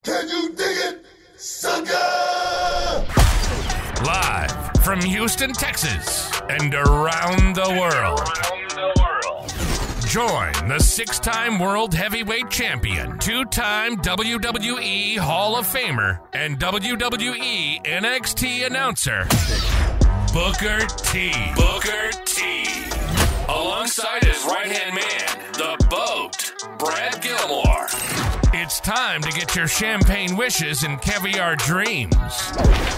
Can you dig it, sucker? Live from Houston, Texas, and around the world. Join the 6-time World Heavyweight Champion, 2-time WWE Hall of Famer, and WWE NXT announcer, Booker T. Booker T. Alongside his right-hand man, the BOAT, Brad Gilmore. It's time to get your champagne wishes and caviar dreams.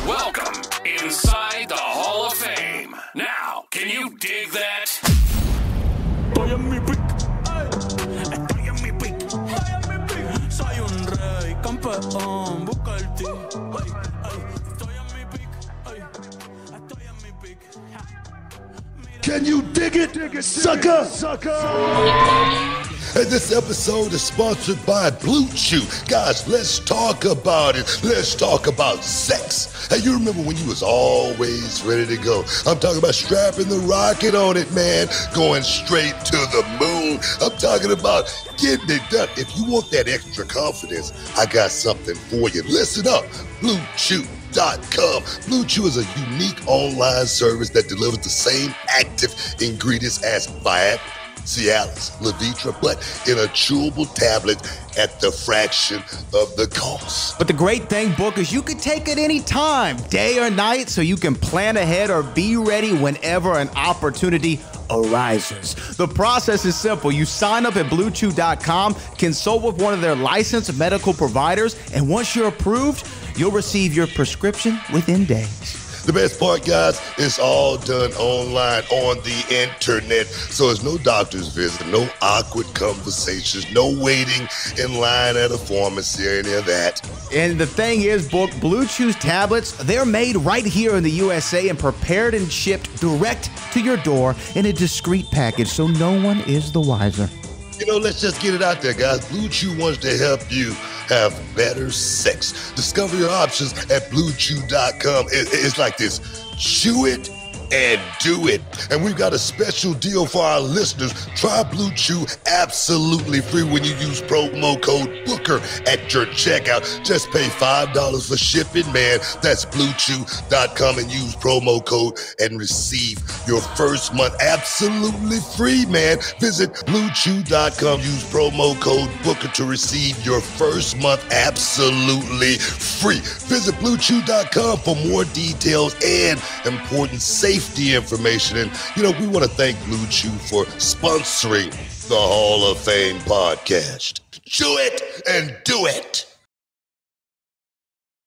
Welcome inside the Hall of Fame. Now, can you dig that? Estoy en mi pick. Estoy en mi pick. Soy un rey, campeón, busca el ti. Estoy en mi pick. Estoy en mi pick. Can you dig it, sucker? And this episode is sponsored by Blue Chew. Guys, let's talk about it. Let's talk about sex. Hey, you remember when you was always ready to go? I'm talking about strapping the rocket on it, man. Going straight to the moon. I'm talking about getting it done. If you want that extra confidence, I got something for you. Listen up, BlueChew.com. Blue Chew is a unique online service that delivers the same active ingredients as Viagra, Cialis, Levitra, but in a chewable tablet at the fraction of the cost. But the great thing, Book, is you can take it any time, day or night, so you can plan ahead or be ready whenever an opportunity arises. The process is simple. You sign up at BlueChew.com, consult with one of their licensed medical providers, and once you're approved, you'll receive your prescription within days. The best part, guys, it's all done online on the internet. So there's no doctor's visit, no awkward conversations, no waiting in line at a pharmacy or any of that. And the thing is, Book, Blue Chew's tablets, they're made right here in the USA and prepared and shipped direct to your door in a discreet package, so no one is the wiser. You know, let's just get it out there, guys. Blue Chew wants to help you have better sex. Discover your options at BlueChew.com. It's like this: chew it and do it. And we've got a special deal for our listeners. Try Blue Chew absolutely free when you use promo code BOOKER at your checkout. Just pay $5 for shipping, man. That's BlueChew.com and use promo code and receive your first month absolutely free, man. Visit BlueChew.com. Use promo code BOOKER to receive your first month absolutely free. Visit BlueChew.com for more details and important safety information. And, you know, we want to thank Blue Chew for sponsoring the Hall of Fame podcast. Chew it and do it.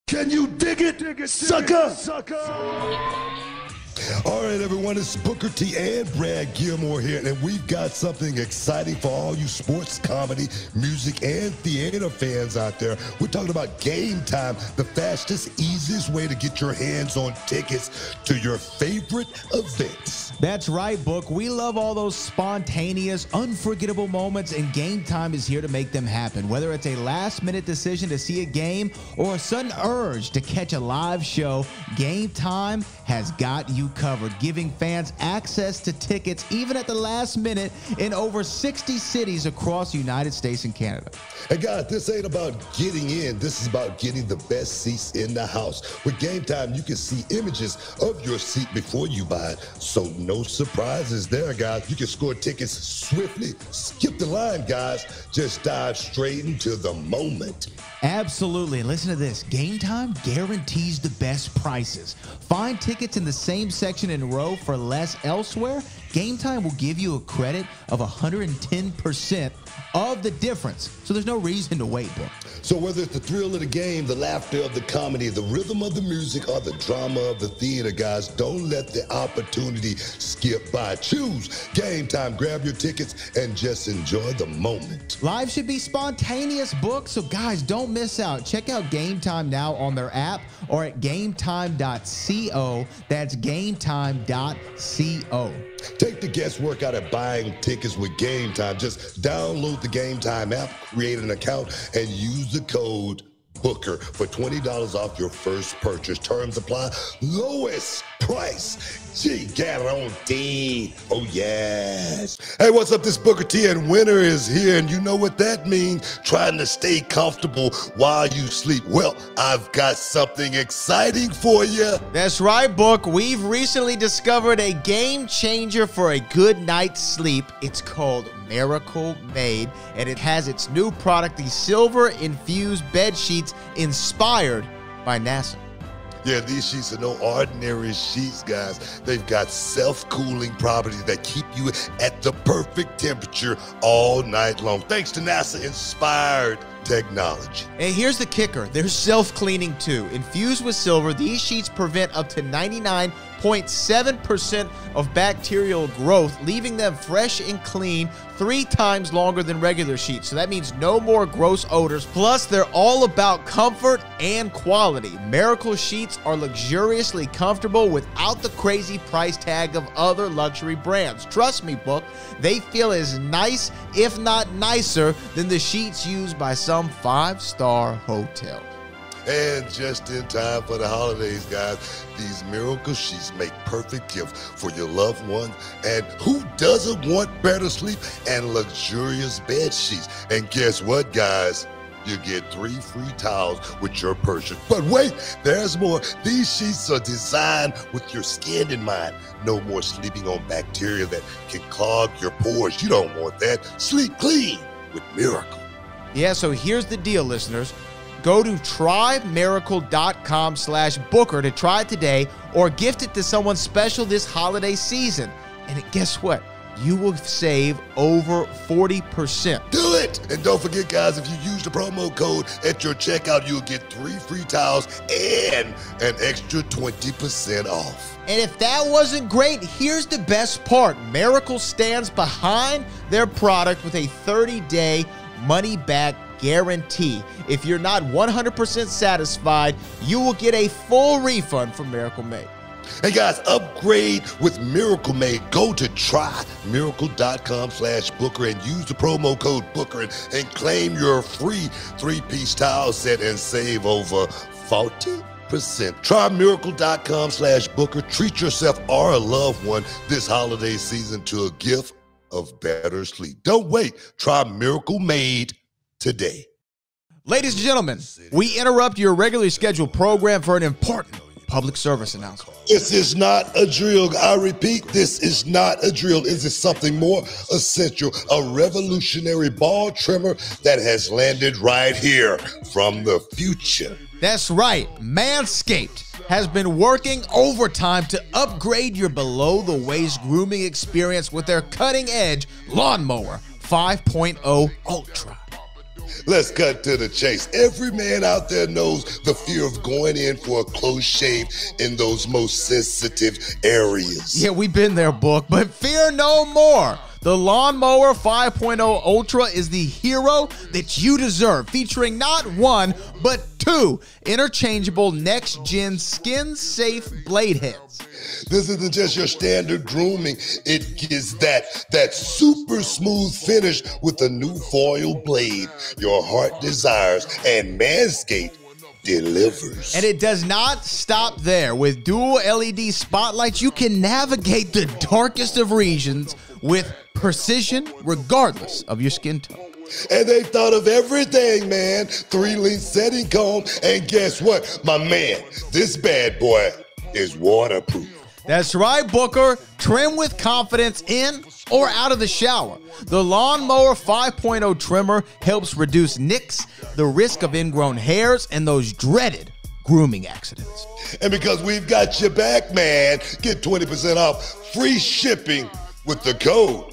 Can you dig it, sucker? All right, everyone, it's Booker T and Brad Gilmore here, and we've got something exciting for all you sports, comedy, music, and theater fans out there. We're talking about Game Time, the fastest, easiest way to get your hands on tickets to your favorite events. That's right, Book. We love all those spontaneous, unforgettable moments, and Game Time is here to make them happen. Whether it's a last-minute decision to see a game or a sudden urge to catch a live show, Game Time has got you covered, giving fans access to tickets even at the last minute in over 60 cities across the United States and Canada. Hey guys, this ain't about getting in. This is about getting the best seats in the house. With Game Time, you can see images of your seat before you buy it. So no surprises there, guys. You can score tickets swiftly. Skip the line, guys. Just dive straight into the moment. Absolutely. And listen to this. Game Time guarantees the best prices. Find tickets in the same section in a row for less elsewhere. Game Time will give you a credit of 110% of the difference. So there's no reason to wait, Book. So whether it's the thrill of the game, the laughter of the comedy, the rhythm of the music, or the drama of the theater, guys, don't let the opportunity skip by. Choose Game Time. Grab your tickets and just enjoy the moment. Live should be spontaneous, Book. So guys, don't miss out. Check out Game Time now on their app or at gametime.co. That's gametime.co. Take the guesswork out of buying tickets with Game Time. Just download the Game Time app, create an account, and use the code BOOKER for $20 off your first purchase. Terms apply. Lowest price. Guaranteed. Oh, yes. Hey, what's up? This Booker T, and winter is here, and you know what that means. Trying to stay comfortable while you sleep. Well, I've got something exciting for you. That's right, Book. We've recently discovered a game changer for a good night's sleep. It's called Miracle Made, and it has its new product, the silver-infused bed sheets inspired by NASA. Yeah, these sheets are no ordinary sheets, guys. They've got self-cooling properties that keep you at the perfect temperature all night long, thanks to NASA-inspired technology. And here's the kicker. They're self-cleaning too. Infused with silver, these sheets prevent up to 99.7% of bacterial growth, leaving them fresh and clean 3 times longer than regular sheets. So that means no more gross odors. Plus, they're all about comfort and quality. Miracle sheets are luxuriously comfortable without the crazy price tag of other luxury brands. Trust me, Book, they feel as nice, if not nicer, than the sheets used by some 5-star hotel. And just in time for the holidays, guys, these Miracle Sheets make perfect gifts for your loved ones. And who doesn't want better sleep and luxurious bed sheets? And guess what, guys? You get 3 free towels with your purchase. But wait, there's more. These sheets are designed with your skin in mind. No more sleeping on bacteria that can clog your pores. You don't want that. Sleep clean with Miracle. Yeah, so here's the deal, listeners. Go to trymiracle.com/Booker to try it today or gift it to someone special this holiday season. And guess what? You will save over 40%. Do it! And don't forget, guys, if you use the promo code at your checkout, you'll get 3 free towels and an extra 20% off. And if that wasn't great, here's the best part. Miracle stands behind their product with a 30-day money-back guarantee. If you're not 100% satisfied, you will get a full refund from Miracle Made. Hey guys, upgrade with Miracle Made. Go to trymiracle.com/Booker and use the promo code Booker and claim your free 3-piece towel set and save over 40%. Trymiracle.com/Booker. Treat yourself or a loved one this holiday season to a gift of better sleep. Don't wait. Try Miracle Made today. Ladies and gentlemen, we interrupt your regularly scheduled program for an important public service announcement. This is not a drill. I repeat, this is not a drill. This is something more essential, a revolutionary ball trimmer that has landed right here from the future. That's right. Manscaped has been working overtime to upgrade your below-the-waist grooming experience with their cutting-edge Lawnmower 5.0 Ultra. Let's cut to the chase. Every man out there knows the fear of going in for a close shave in those most sensitive areas. Yeah, we've been there, Book, but fear no more. The Lawnmower 5.0 Ultra is the hero that you deserve, featuring not 1, but 2 interchangeable next-gen skin-safe blade heads. This isn't just your standard grooming. It gives that super smooth finish with a new foil blade your heart desires, and Manscaped delivers. And it does not stop there. With dual LED spotlights, you can navigate the darkest of regions with precision regardless of your skin tone. And they thought of everything, man. 3-length setting comb, and guess what, my man? This bad boy is waterproof. That's right, Booker. Trim with confidence in or out of the shower. The Lawnmower 5.0 trimmer helps reduce nicks, the risk of ingrown hairs, and those dreaded grooming accidents. And because we've got your back, man, get 20% off free shipping with the code,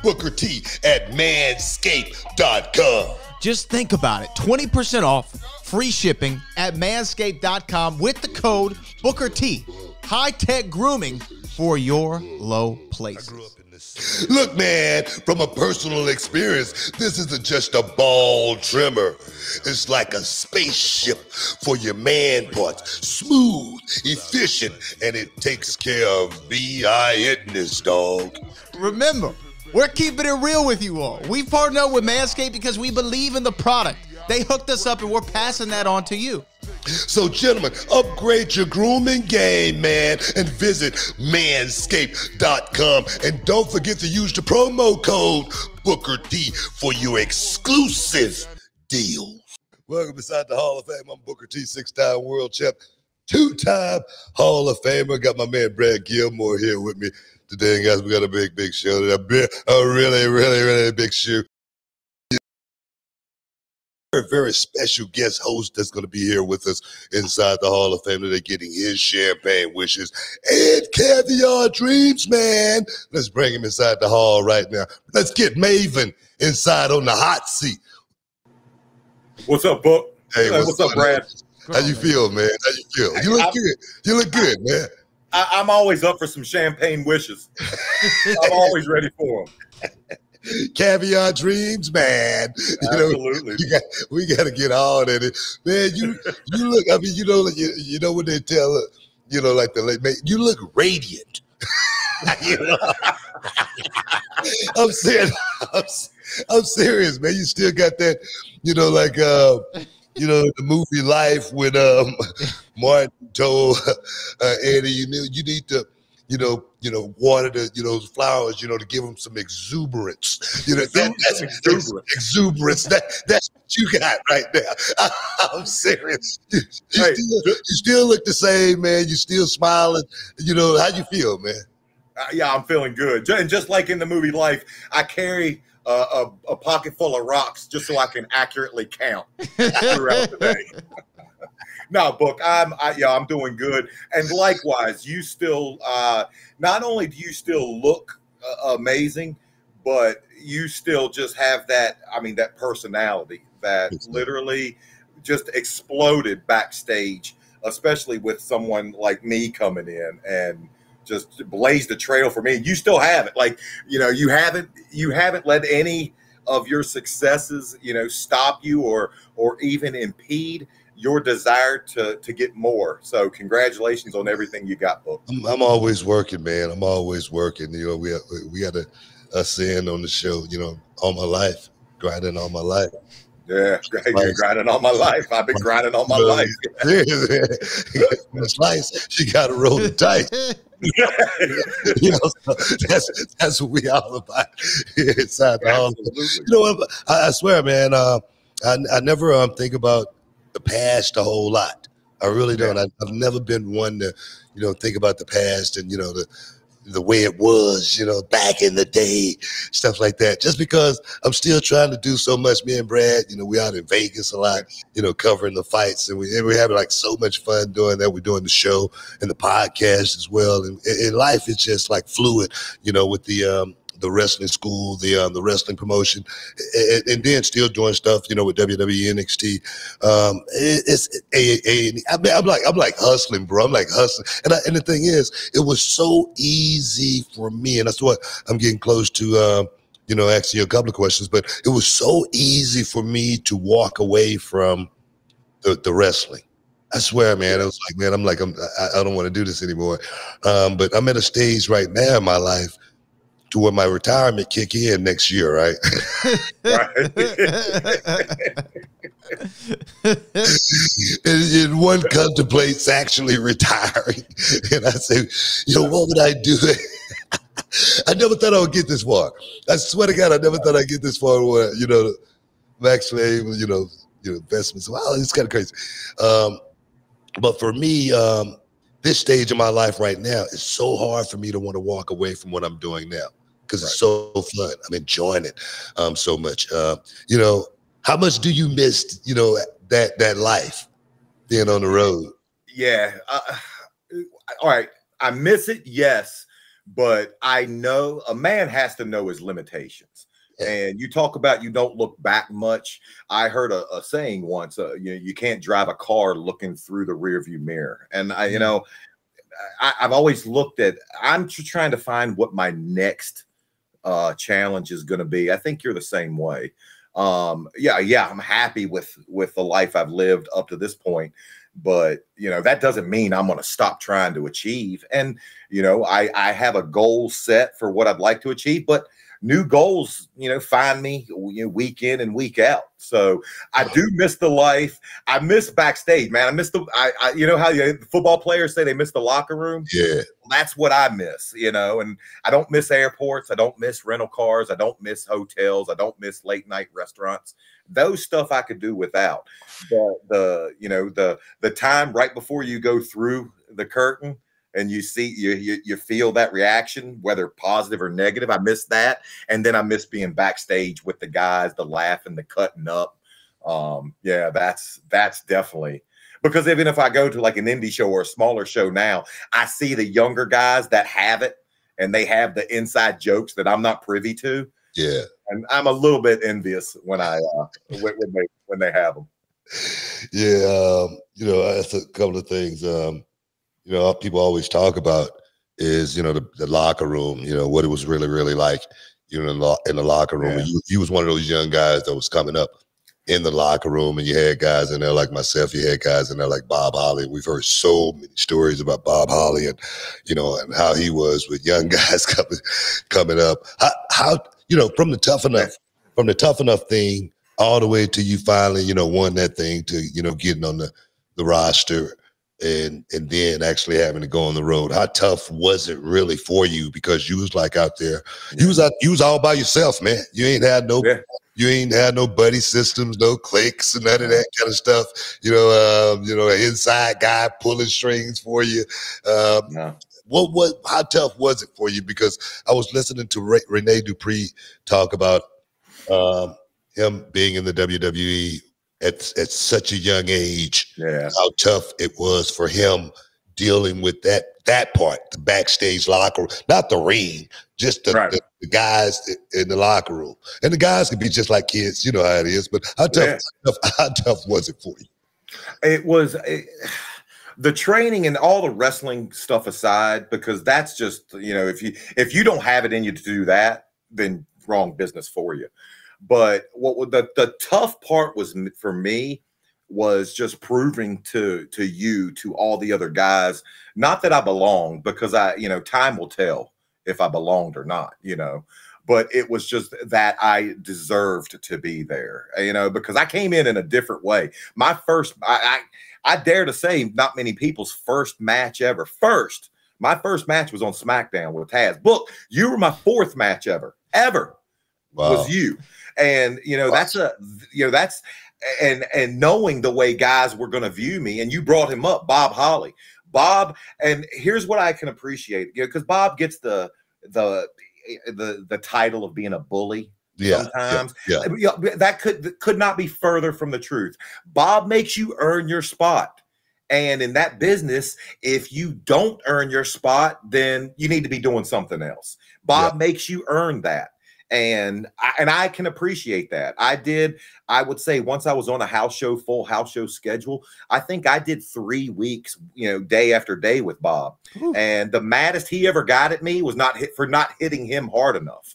Booker T at manscaped.com. Just think about it. 20% off, free shipping at manscaped.com with the code Booker T. High-tech grooming for your low places. Look, man, from a personal experience, this isn't just a ball trimmer. It's like a spaceship for your man parts. Smooth, efficient, and it takes care of B.I.itness, dog. Remember, we're keeping it real with you all. We partnered up with Manscaped because we believe in the product. They hooked us up and we're passing that on to you. So, gentlemen, upgrade your grooming game, man, and visit manscaped.com. And don't forget to use the promo code Booker T for your exclusive deal. Welcome inside the Hall of Fame. I'm Booker T, 6-time world champ, 2-time Hall of Famer. Got my man Brad Gilmore here with me today, guys. We got a big show. A really big show. A very special guest host that's going to be here with us inside the Hall of Fame today, getting his champagne wishes and caviar dreams, man. Let's bring him inside the hall right now. Let's get Maven inside on the hot seat. What's up, Book? Hey, what's up, Brad? How you feel, man? How you feel? You look good. You look good, man. I'm always up for some champagne wishes. I'm always ready for them. Caviar dreams, man. Absolutely. We got to get all that. Man, you look. I mean, you know what they tell, like the late man. You look radiant. I'm serious. I'm serious, man. You still got that. The movie Life when Martin told Eddie, you need to. Water those flowers, to give them some exuberance. That's exuberance. That's what you got right there. I'm serious. You still look the same, man. You still smiling. How you feel, man? Yeah, I'm feeling good. And just like in the movie Life, I carry a pocket full of rocks just so I can accurately count throughout the day. No, Book, I'm doing good. And likewise, you still, not only do you still look amazing, but you still just have that personality that literally just exploded backstage, especially with someone like me coming in and just blazed the trail for me. You still have it. Like, you haven't let any of your successes, stop you or even impede your desire to get more. So congratulations on everything you got, Book. I'm always working, man. I'm always working. We got a saying on the show, all my life, grinding all my life. Yeah, you're grinding all my life. I've been grinding all my life. Slice, she got to roll the dice. That's what we all about here inside the hall. I swear, man, I never think about the past a whole lot. I really don't. I've never been one to, think about the past and, the way it was, back in the day, stuff like that. Just because I'm still trying to do so much. Me and Brad, we out in Vegas a lot, covering the fights, and we're having like so much fun doing that. We're doing the show and the podcast as well. And life is just like fluid, with the wrestling school, the wrestling promotion, and then still doing stuff, with WWE, NXT. It's AAA. I'm like hustling, bro. I'm like hustling. And the thing is, it was so easy for me, and that's what I'm getting close to, asking you a couple of questions, but it was so easy for me to walk away from the wrestling. I swear, man, it was like, man, I don't want to do this anymore. But I'm at a stage right now in my life to where my retirement kick in next year, right? and one contemplates actually retiring. And I say, what would I do? I never thought I would get this far. I swear to God, I never thought I'd get this far where, I'm actually able, investments. Wow, it's kind of crazy. But for me, this stage of my life right now is so hard for me to want to walk away from what I'm doing now. Because it's so fun. I'm enjoying it so much. How much do you miss, that life being on the road? Yeah. All right. I miss it, yes. But I know a man has to know his limitations. And you talk about you don't look back much. I heard a saying once, you can't drive a car looking through the rearview mirror. And I've always looked at, I'm trying to find what my next challenge is going to be. I think you're the same way. I'm happy with the life I've lived up to this point, but that doesn't mean I'm going to stop trying to achieve. And I have a goal set for what I'd like to achieve, but new goals, find me week in and week out. So I do miss the life. I miss backstage, man. I miss how the football players say they miss the locker room. Yeah. Well, that's what I miss, and I don't miss airports. I don't miss rental cars. I don't miss hotels. I don't miss late night restaurants. Those stuff I could do without. The time right before you go through the curtain and you see you feel that reaction, whether positive or negative. I miss that. And then I miss being backstage with the guys, the laughing, the cutting up. That's definitely, because even if I go to like an indie show or a smaller show now, I see the younger guys that have it and they have the inside jokes that I'm not privy to. Yeah. And I'm a little bit envious when when they have them. Yeah. That's a couple of things. People always talk about is, the locker room, what it was really, really like, in the locker room. Yeah. And you was one of those young guys that was coming up in the locker room, and you had guys in there like myself, you had guys in there like Bob Holly. We've heard so many stories about Bob Holly and, and how he was with young guys coming up. How from the tough enough thing all the way to you finally, won that thing to, getting on the roster and then actually having to go on the road. How tough was it really for you? Because you was like out there, you was all by yourself, man. You ain't had no buddy systems, no cliques and none of that kind of stuff. An inside guy pulling strings for you. No. How tough was it for you? Because I was listening to Rene Dupree talk about him being in the WWE at such a young age. Yeah. How tough it was for him dealing with that part, the backstage locker room, not the ring, just the guys in the locker room. And the guys can be just like kids, you know how it is. But how tough was it for you? It was. The training and all the wrestling stuff aside, because that's just, if you don't have it in you to do that, then wrong business for you. But the tough part was for me was just proving to all the other guys, not that I belonged, because time will tell if I belonged or not, but it was just that I deserved to be there, because I came in a different way. My first, I dare to say not many people's first match ever. My first match was on SmackDown with Taz. Book, you were my fourth match ever. Wow. Was you. And, that's and knowing the way guys were going to view me, and you brought him up, Bob Holly. Bob, and here's what I can appreciate, because Bob gets the title of being a bully. Sometimes that could not be further from the truth. Bob makes you earn your spot. And in that business, if you don't earn your spot, then you need to be doing something else. Bob makes you earn that. And I can appreciate that. I would say once I was on a full house show schedule, I think I did 3 weeks, day after day with Bob. Ooh. And the maddest he ever got at me was not hitting him hard enough.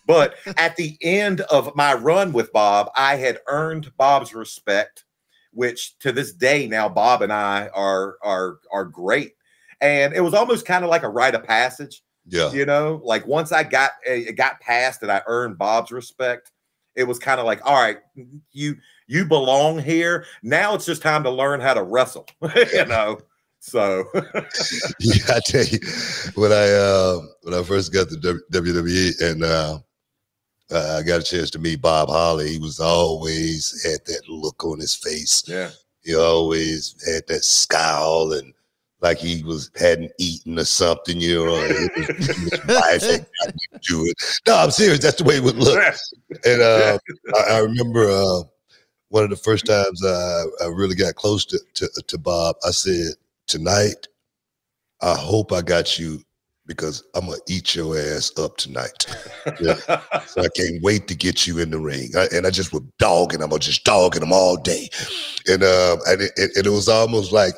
But at the end of my run with Bob, I had earned Bob's respect, which to this day now Bob and I are great. And it was almost kind of like a rite of passage. Yeah. Like once I got past and I earned Bob's respect, it was kind of like, all right, you belong here. Now it's just time to learn how to wrestle, So yeah, I tell you, when I first got to WWE and I got a chance to meet Bob Holly, he was always had that look on his face. Yeah. He always had that scowl and like he hadn't eaten or something, his wife had gotten into it. No, I'm serious. That's the way it would look. And I remember one of the first times I really got close to Bob, I said, tonight, I hope I got you because I'm going to eat your ass up tonight. Yeah. So I can't wait to get you in the ring. And I just was dogging him. I was just dogging him all day. And it was almost like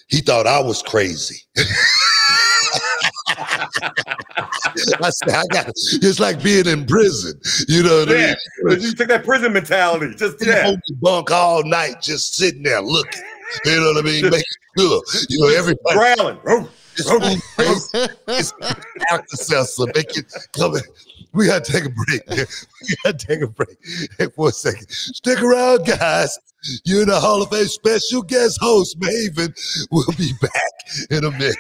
he thought I was crazy. I said, it's like being in prison. You know what I mean? You took that prison mentality. Just bunk all night, just sitting there looking. You know what I mean? Making sure, everybody growling. This food is Alka-Seltzer. Make it come. We gotta take a break. We gotta take a break for a second. Stick around, guys. You're the Hall of Fame special guest host, Maven. We'll be back in a minute.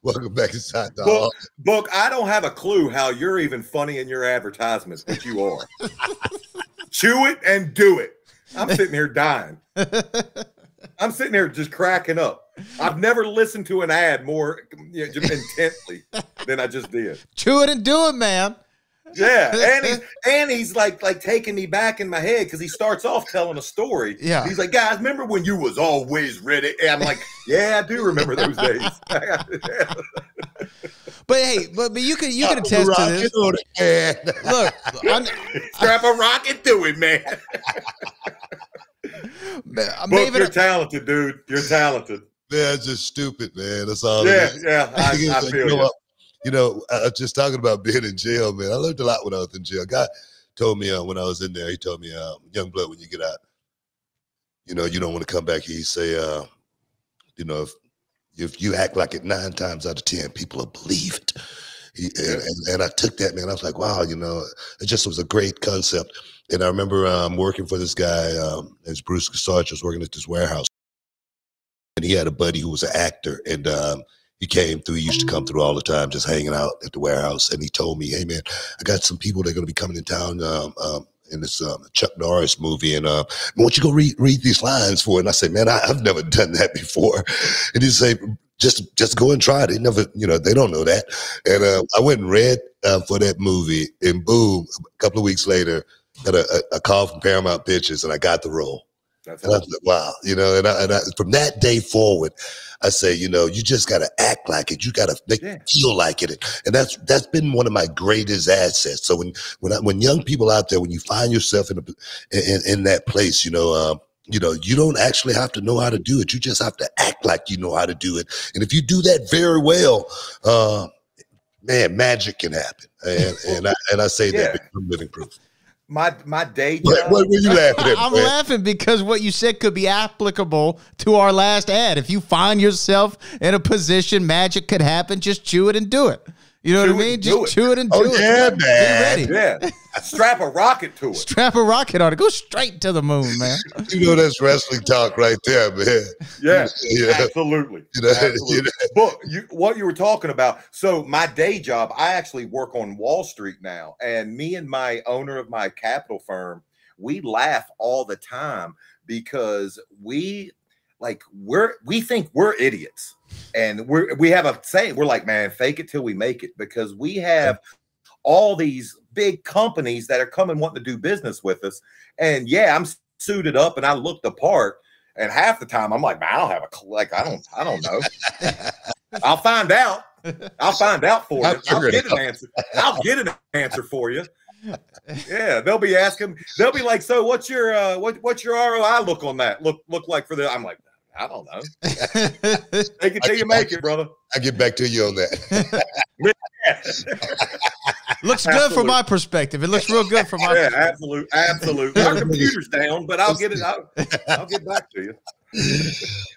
Welcome back inside the Hall. Book, I don't have a clue how you're even funny in your advertisements, but you are. Chew it and do it. I'm sitting here dying. I'm sitting here just cracking up. I've never listened to an ad more intently than I just did. Chew it and do it, man. Yeah, and he's like taking me back in my head because he starts off telling a story. Yeah, he's like, guys, remember when you was always ready? And I'm like, yeah, I do remember those days. But hey, but you can attest to this. Look, strap a rocket to it, man. Book, you're talented, dude. You're talented. Man, it's just stupid, man. That's all. Yeah. I feel you. You know, just talking about being in jail, man. I learned a lot when I was in jail. A guy told me when I was in there, he told me, young blood, when you get out, you know, you don't want to come back here. He say, you know, if you act like it 9 times out of 10, people will believe it. And I took that, man. I was like, wow, you know, it just was a great concept. And I remember working for this guy, as Bruce Sarge was working at this warehouse. And he had a buddy who was an actor. And he came through. He used to come through all the time, just hanging out at the warehouse. And he told me, hey, man, I got some people that are going to be coming in town in this Chuck Norris movie. And I want you to go read these lines for it. And I said, man, I've never done that before. And he'd say, just go and try it. They never, you know, they don't know that. And I went and read for that movie. And boom, a couple of weeks later, got a call from Paramount Pictures, and I got the role. And I was like, wow, you know, and I from that day forward, I say, you know, you just got to act like it. You got to make it feel like it. And that's been one of my greatest assets. So when young people out there, when you find yourself in that place, you know, you don't actually have to know how to do it. You just have to act like you know how to do it. And if you do that very well, man, magic can happen. And I say that because I'm living proof. My day job. What were you laughing at? I'm laughing because what you said could be applicable to our last ad. If you find yourself in a position, magic could happen. Just chew it and do it. You know what I mean? Just chew it and do it. Oh, yeah, man. Get ready. Yeah. Strap a rocket to it. Strap a rocket on it. Go straight to the moon, man. You know, that's wrestling talk right there, man. Yeah, absolutely. Absolutely. But what you were talking about, so my day job, I actually work on Wall Street now. And me and my owner of my capital firm, we laugh all the time because we think we're idiots. And we have a saying, we're like, man, fake it till we make it, because we have all these big companies that are coming wanting to do business with us. And yeah, I'm suited up and I look the part. And half the time I'm like, man, I don't have a clue. Like, I don't know. I'll find out. I'll find out for you. I'll get an answer. I'll get an answer for you. Yeah, they'll be asking. They'll be like, so what's your ROI look on that? Look like for the? I'm like, I don't know. Take it till you make it, brother. I'll get back to you on that. Looks good from my perspective. It looks real good from my perspective. Absolutely. Our computer's down, but I'll get it out. I'll get back to you.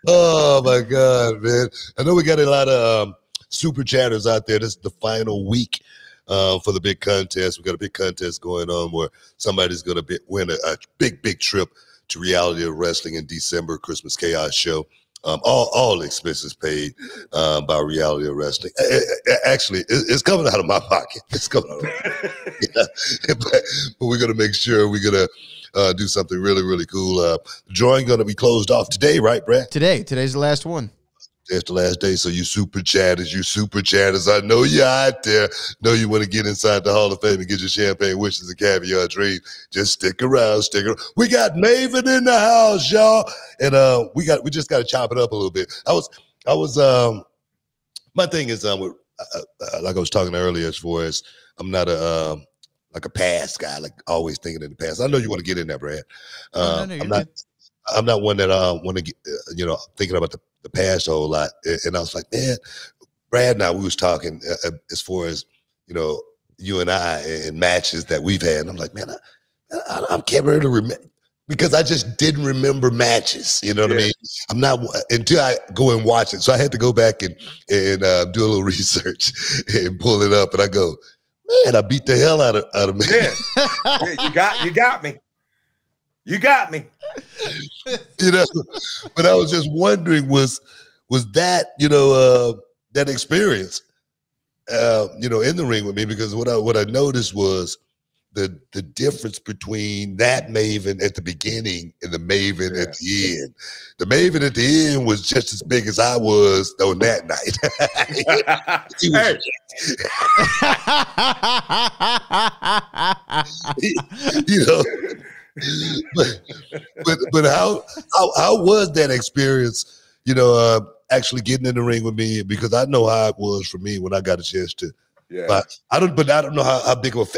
Oh my God, man. I know we got a lot of super chatters out there. This is the final week for the big contest. We got a big contest going on where somebody's going to win a big trip to Reality of Wrestling in December, Christmas Chaos show. All expenses paid by Reality of Wrestling. Actually, it's coming out of my pocket. It's coming out of my pocket. But we're going to make sure we're going to do something really, really cool. The drawing going to be closed off today, right, Brad? Today's the last one. It's the last day, so you super chatters, I know you're out there. Know you want to get inside the Hall of Fame and get your champagne wishes and caviar dreams. Just stick around. We got Maven in the house, y'all, and we just got to chop it up a little bit. I was my thing is like I was talking earlier, as far as I'm not a past guy, like always thinking in the past. I know you want to get in there, Brad. I'm not one that want to get thinking about the past a whole lot. And I was like, man, Brad and I, we was talking as far as, you and I and matches that we've had. And I'm like, man, I can't really remember. because I just didn't remember matches. You know what I mean? I'm not until I go and watch it. So I had to go back and do a little research and pull it up. And I go, man, I beat the hell out of me. Yeah, you got me. You got me. You know, but I was just wondering, was that, you know, that experience, you know, in the ring with me? Because what I noticed was the difference between that Maven at the beginning and the Maven at the end. The Maven at the end was just as big as I was on that night. He was, you know, but how was that experience? You know, actually getting in the ring with me, because I know how it was for me when I got a chance to. Yeah. But I don't know how big of a fan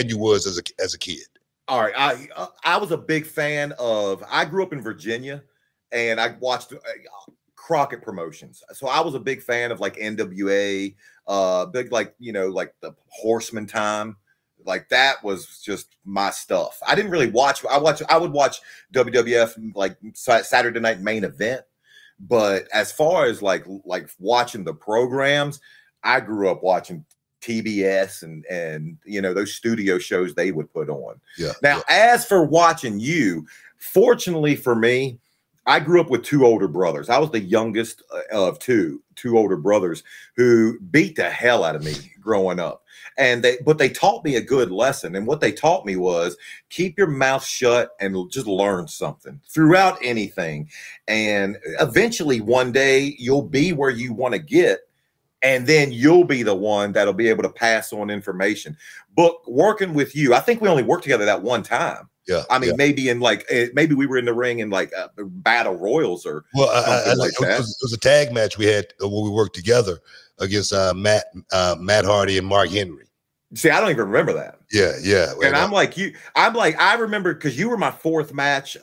you was as a kid. All right, I was a big fan of. I grew up in Virginia, and I watched Crockett Promotions. So I was a big fan of like NWA, big like, you know, like the Horseman time. Like that was just my stuff. I didn't really watch. I would watch WWF like Saturday Night Main Event, but as far as like watching the programs, I grew up watching TBS and you know, those studio shows they would put on. Yeah. Now, as for watching you, fortunately for me, I grew up with two older brothers. I was the youngest of two older brothers who beat the hell out of me growing up. And they taught me a good lesson. And what they taught me was keep your mouth shut and just learn something throughout anything. And eventually one day you'll be where you want to get. And then you'll be the one that'll be able to pass on information. But working with you, I think we only worked together that one time. Yeah. I mean, maybe in like, maybe we were in the ring in like battle royals or something like that. It was a tag match we had where we worked together against Matt Hardy and Mark Henry. See, I don't even remember that. Yeah. And I remember because you were my fourth match.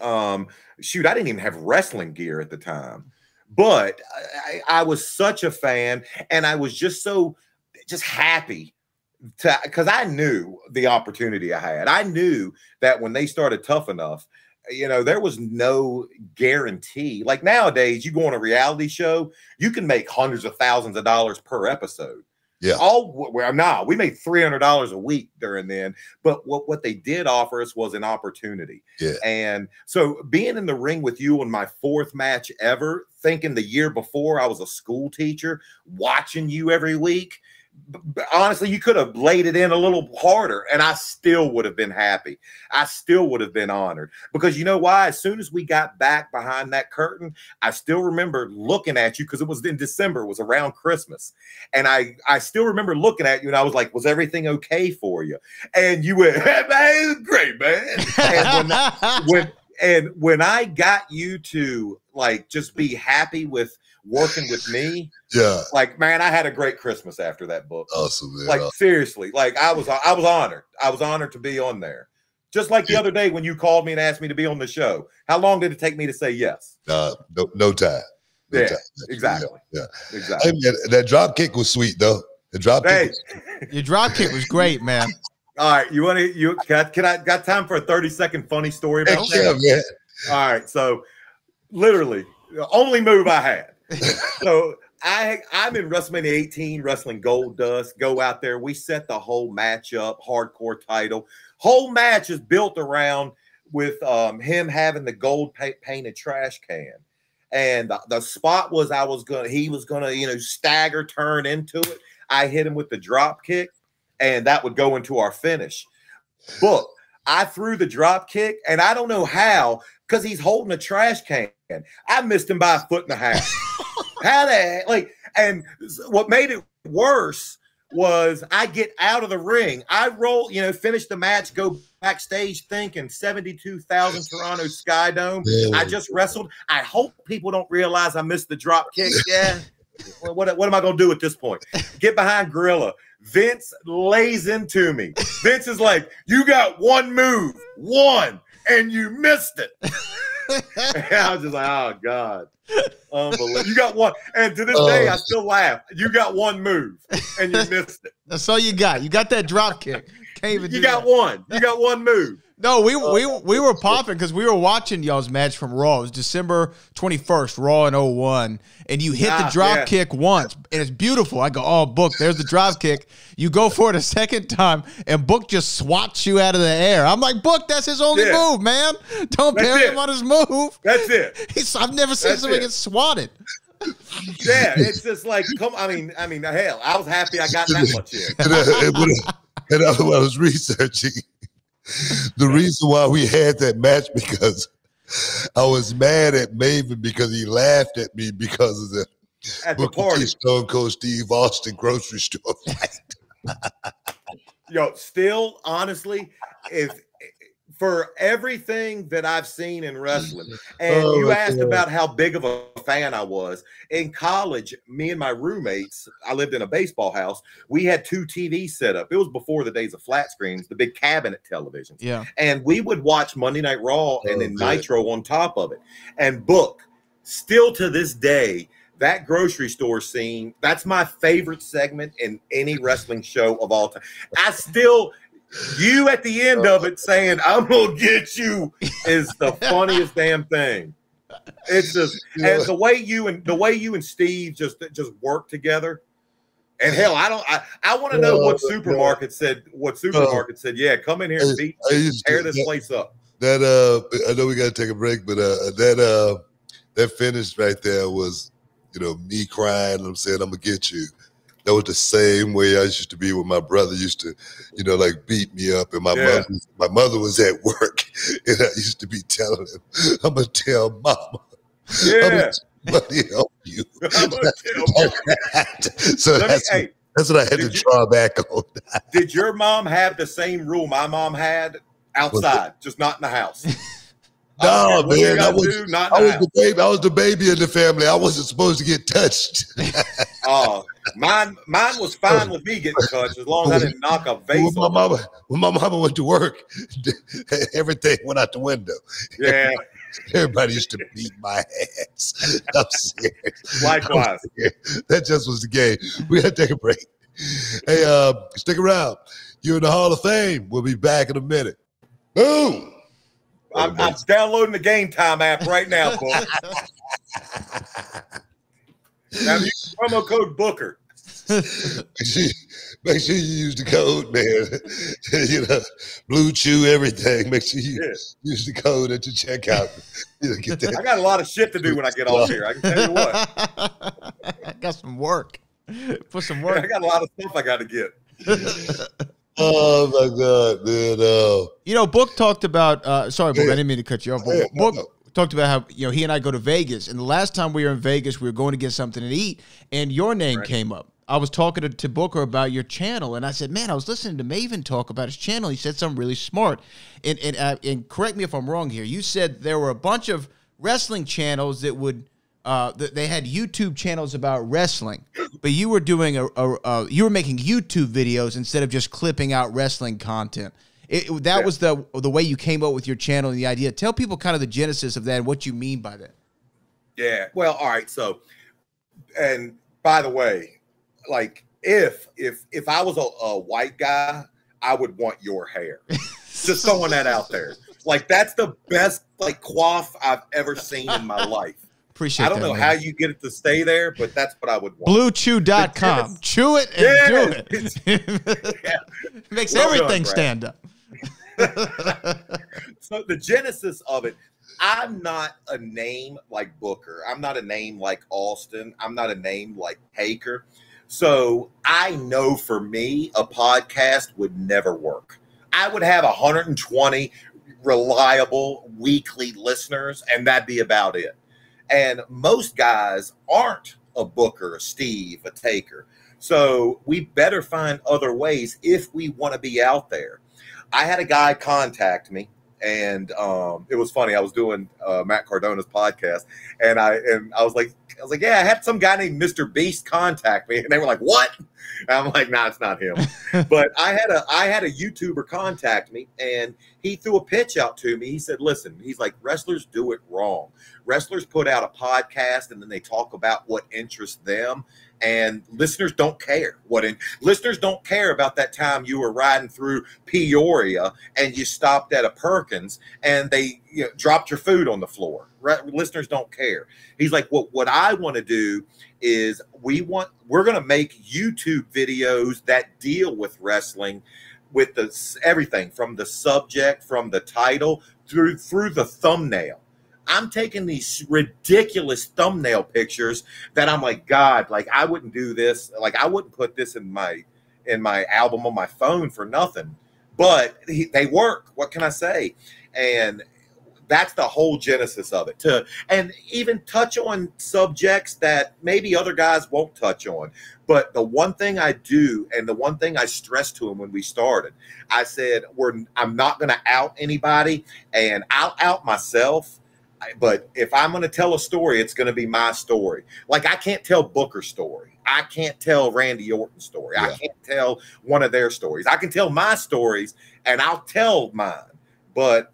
Shoot, I didn't even have wrestling gear at the time. But I was such a fan, and I was just happy because I knew the opportunity I had. I knew that when they started Tough Enough, you know, there was no guarantee. Like nowadays, you go on a reality show, you can make hundreds of thousands of dollars per episode. Yeah. We made $300 a week during then. But what they did offer us was an opportunity. Yeah. And so being in the ring with you on my fourth match ever, thinking the year before I was a school teacher, watching you every week, honestly, you could have laid it in a little harder and I still would have been happy. I still would have been honored, because you know why? As soon as we got back behind that curtain, I still remember looking at you, because it was in December, it was around Christmas. And I still remember looking at you and I was like, was everything okay for you? And you went, hey, man, great, man. And when I got you to like just be happy with working with me, yeah, like, man, I had a great Christmas after that book. Awesome, man. Like seriously, like I was honored. I was honored to be on there. Just like the other day when you called me and asked me to be on the show. How long did it take me to say yes? No time. Yeah, exactly. Yeah, exactly. Hey, man, that drop kick was sweet though. The drop kick. Your drop kick was great, man. All right, can I got time for a 30-second funny story about that? Yeah, man. All right, so literally the only move I had. So I'm in WrestleMania 18 wrestling Gold Dust. Go out there. We set the whole match up, hardcore title. Whole match is built around with him having the gold painted trash can. And the spot was he was gonna, you know, stagger, turn into it. I hit him with the drop kick, and that would go into our finish. But I threw the drop kick, and I don't know how, because he's holding a trash can. I missed him by 1.5 feet. And what made it worse was I get out of the ring. I roll, you know, finish the match, go backstage thinking 72,000 Toronto Sky Dome. Yeah. I just wrestled. I hope people don't realize I missed the drop kick. Yeah. What am I going to do at this point? Get behind Gorilla. Vince lays into me. Vince is like, you got one move, and you missed it. And I was just like, oh, God. Unbelievable. You got one. And to this day, I still laugh. You got one move, and you missed it. That's all you got. You got that drop kick. You got one. You got one move. No, we were popping because we were watching y'all's match from Raw. It was December 21st, Raw in 01. And you hit the drop kick once, and it's beautiful. I go, oh, Book, there's the drop kick. You go for it a second time, and Book just swats you out of the air. I'm like, Book, that's his only move, man. Don't parry him on his move. That's it. I've never seen somebody get swatted. Yeah, it's just like, I mean, hell, I was happy I got that much in. And I was researching the reason why we had that match because I was mad at Maven because he laughed at me because of the party Stone Cold Steve Austin grocery store fight. Yo, still, honestly, for everything that I've seen in wrestling, and you asked about how big of a fan I was. In college, me and my roommates, I lived in a baseball house. We had 2 TVs set up. It was before the days of flat screens, the big cabinet televisions. Yeah. And we would watch Monday Night Raw and then Nitro on top of it. And Book, still to this day, that grocery store scene, that's my favorite segment in any wrestling show of all time. I still... You at the end of it saying, I'm going to get you is the funniest damn thing. It's just, and the way you and Steve just work together. And hell, I want to know what Supermarket said. Yeah, come in here and tear this place up. That I know we got to take a break, but that finish right there was, me crying. I'm saying, I'm going to get you. That was the same way I used to be when my brother used to, like beat me up. And my mother was at work, and I used to be telling him, "I'm gonna tell Mama, I'm gonna help you." So that's what I had to draw back on. Did your mom have the same rule my mom had outside, just not in the house? No, man, I was the baby in the family. I wasn't supposed to get touched. Mine was fine with me getting touched as long as I didn't knock a vase on. When my mama went to work, everything went out the window. Yeah. Everybody used to beat my ass. I'm serious. Likewise. That just was the game. We got to take a break. Hey, stick around. You're in the Hall of Fame. We'll be back in a minute. Boom. I'm downloading the Game Time app right now, boy. Now use promo code Booker. Make sure you use the code, man. Blue Chew, everything. Make sure you use the code at the checkout. Get that. I got a lot of shit to do when I get off here. I can tell you what. I got some work. Put some work. I got a lot of stuff I got to get. Oh my God, man! Book talked about. Sorry, Book, I didn't mean to cut you off. Book talked about how he and I go to Vegas, and the last time we were in Vegas, we were going to get something to eat, and your name came up. I was talking to Booker about your channel, and I said, "Man, I was listening to Maven talk about his channel. He said something really smart." And correct me if I'm wrong here. You said there were a bunch of wrestling channels that would. They had YouTube channels about wrestling, but you were doing you were making YouTube videos instead of just clipping out wrestling content. That was the way you came up with your channel and the idea. Tell people kind of the genesis of that and what you mean by that. Yeah. Well, all right. So, and by the way, like if I was a white guy, I would want your hair. Just throwing that out there. Like that's the best coif I've ever seen in my life. Appreciate I don't know how you get it to stay there, but that's what I would want. BlueChew.com. Chew it and do it. Makes everything stand up. So the genesis of it, I'm not a name like Booker. I'm not a name like Austin. I'm not a name like Haker. So I know for me, a podcast would never work. I would have 120 reliable weekly listeners, and that'd be about it. And most guys aren't a Booker, a Steve, a Taker. So we better find other ways if we want to be out there. I had a guy contact me, and it was funny. I was doing Matt Cardona's podcast, and I was like, yeah, I had some guy named Mr. Beast contact me, and they were like, what? And I'm like, nah, it's not him. But I had a YouTuber contact me, and he threw a pitch out to me. He said, listen, he's like, wrestlers do it wrong. Wrestlers put out a podcast and then they talk about what interests them. And listeners don't care. Listeners don't care about that time you were riding through Peoria and you stopped at a Perkins and they dropped your food on the floor. Right? Listeners don't care. He's like, what I want to do is we're going to make YouTube videos that deal with wrestling, with everything from the subject, from the title through the thumbnail. I'm taking these ridiculous thumbnail pictures that I'm like, God, like I wouldn't do this. Like I wouldn't put this in my album on my phone for nothing, but they work. What can I say? And that's the whole genesis of it, and even touch on subjects that maybe other guys won't touch on. But the one thing I do, and the one thing I stressed to him when we started, I said, I'm not going to out anybody, and I'll out myself. But if I'm going to tell a story, it's going to be my story. Like I can't tell Booker's story. I can't tell Randy Orton's story. Yeah. I can't tell one of their stories. I can tell my stories, and I'll tell mine. But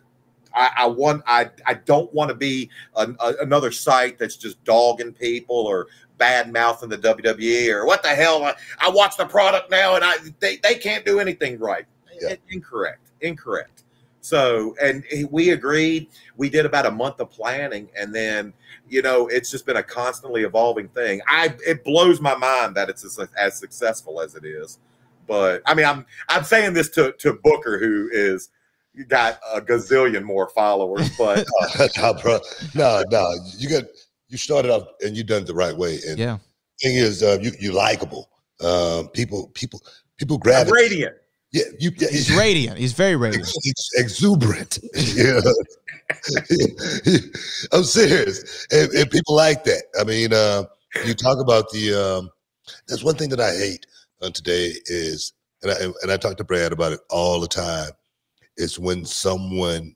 I don't want to be another site that's just dogging people or bad mouthing the WWE or what the hell. I watch the product now and they can't do anything right. Yeah. Incorrect. So, and we agreed. We did about a month of planning, and then it's just been a constantly evolving thing. It blows my mind that it's as successful as it is. But I mean, I'm saying this to Booker, who is. You got a gazillion more followers, but no, you started off and you done it the right way. And yeah, thing is, you're likable. People grab radiant. Yeah, he's radiant. He's very radiant. Exuberant. Yeah, I'm serious, and people like that. I mean, you talk about that's one thing that I hate today is, and I talk to Brad about it all the time. It's when someone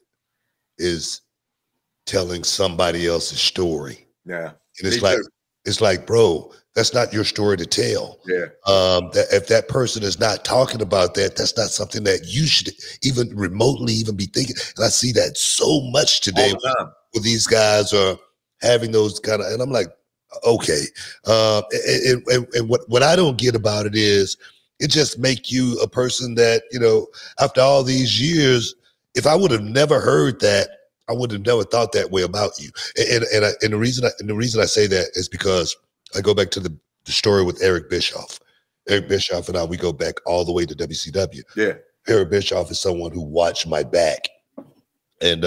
is telling somebody else's story. Yeah. And it's like, bro, that's not your story to tell. Yeah. If that person is not talking about that, that's not something that you should even remotely even be thinking. And I see that so much today where these guys are having those kind of, and I'm like, okay. And what I don't get about it is, it just make you a person that, after all these years, if I would have never heard that, I would have never thought that way about you. And the reason I say that is because I go back to the story with Eric Bischoff. Eric Bischoff and I, we go back all the way to WCW. Yeah. Eric Bischoff is someone who watched my back and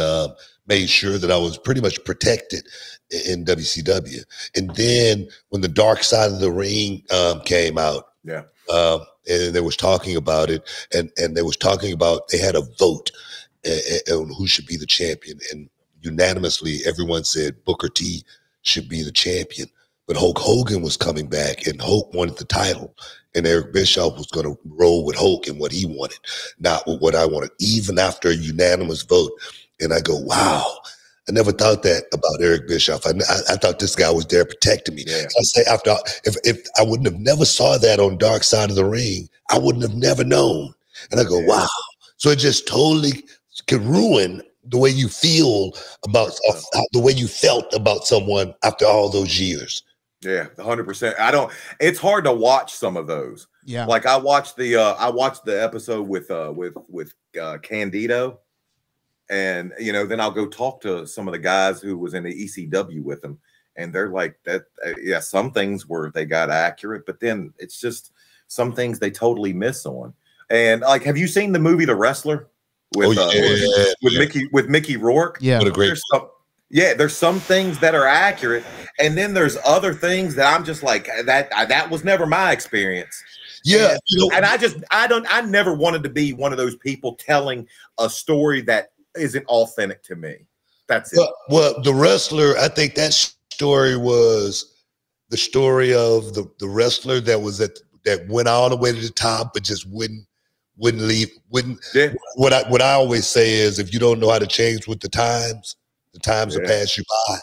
made sure that I was pretty much protected in WCW. And then when the Dark Side of the Ring came out, yeah. And they was talking about it, and they was talking about they had a vote on who should be the champion, and unanimously everyone said Booker T should be the champion. But Hulk Hogan was coming back, and Hulk wanted the title, and Eric Bischoff was going to roll with Hulk and what he wanted, not with what I wanted, even after a unanimous vote. And I go, wow. I never thought that about Eric Bischoff. I thought this guy was there protecting me. Yeah. I say if I wouldn't have never saw that on Dark Side of the Ring, I wouldn't have never known. And I go, wow. So it just totally can ruin the way you feel about the way you felt about someone after all those years. Yeah, 100%. It's hard to watch some of those. Yeah. Like I watched the episode with Candido. And, then I'll go talk to some of the guys who was in the ECW with him. And they're like that. Yeah. Some things were, they got accurate, but then it's just some things they totally miss on. And like, have you seen the movie, The Wrestler with Mickey Rourke? Yeah. What a great. There's some things that are accurate. And then there's other things that I'm just like, that was never my experience. Yeah. And I never wanted to be one of those people telling a story that isn't authentic to me. That's it. Well, The Wrestler, I think that story was the story of the wrestler that went all the way to the top, but just wouldn't leave. Yeah. What I always say is, if you don't know how to change with the times will pass you by.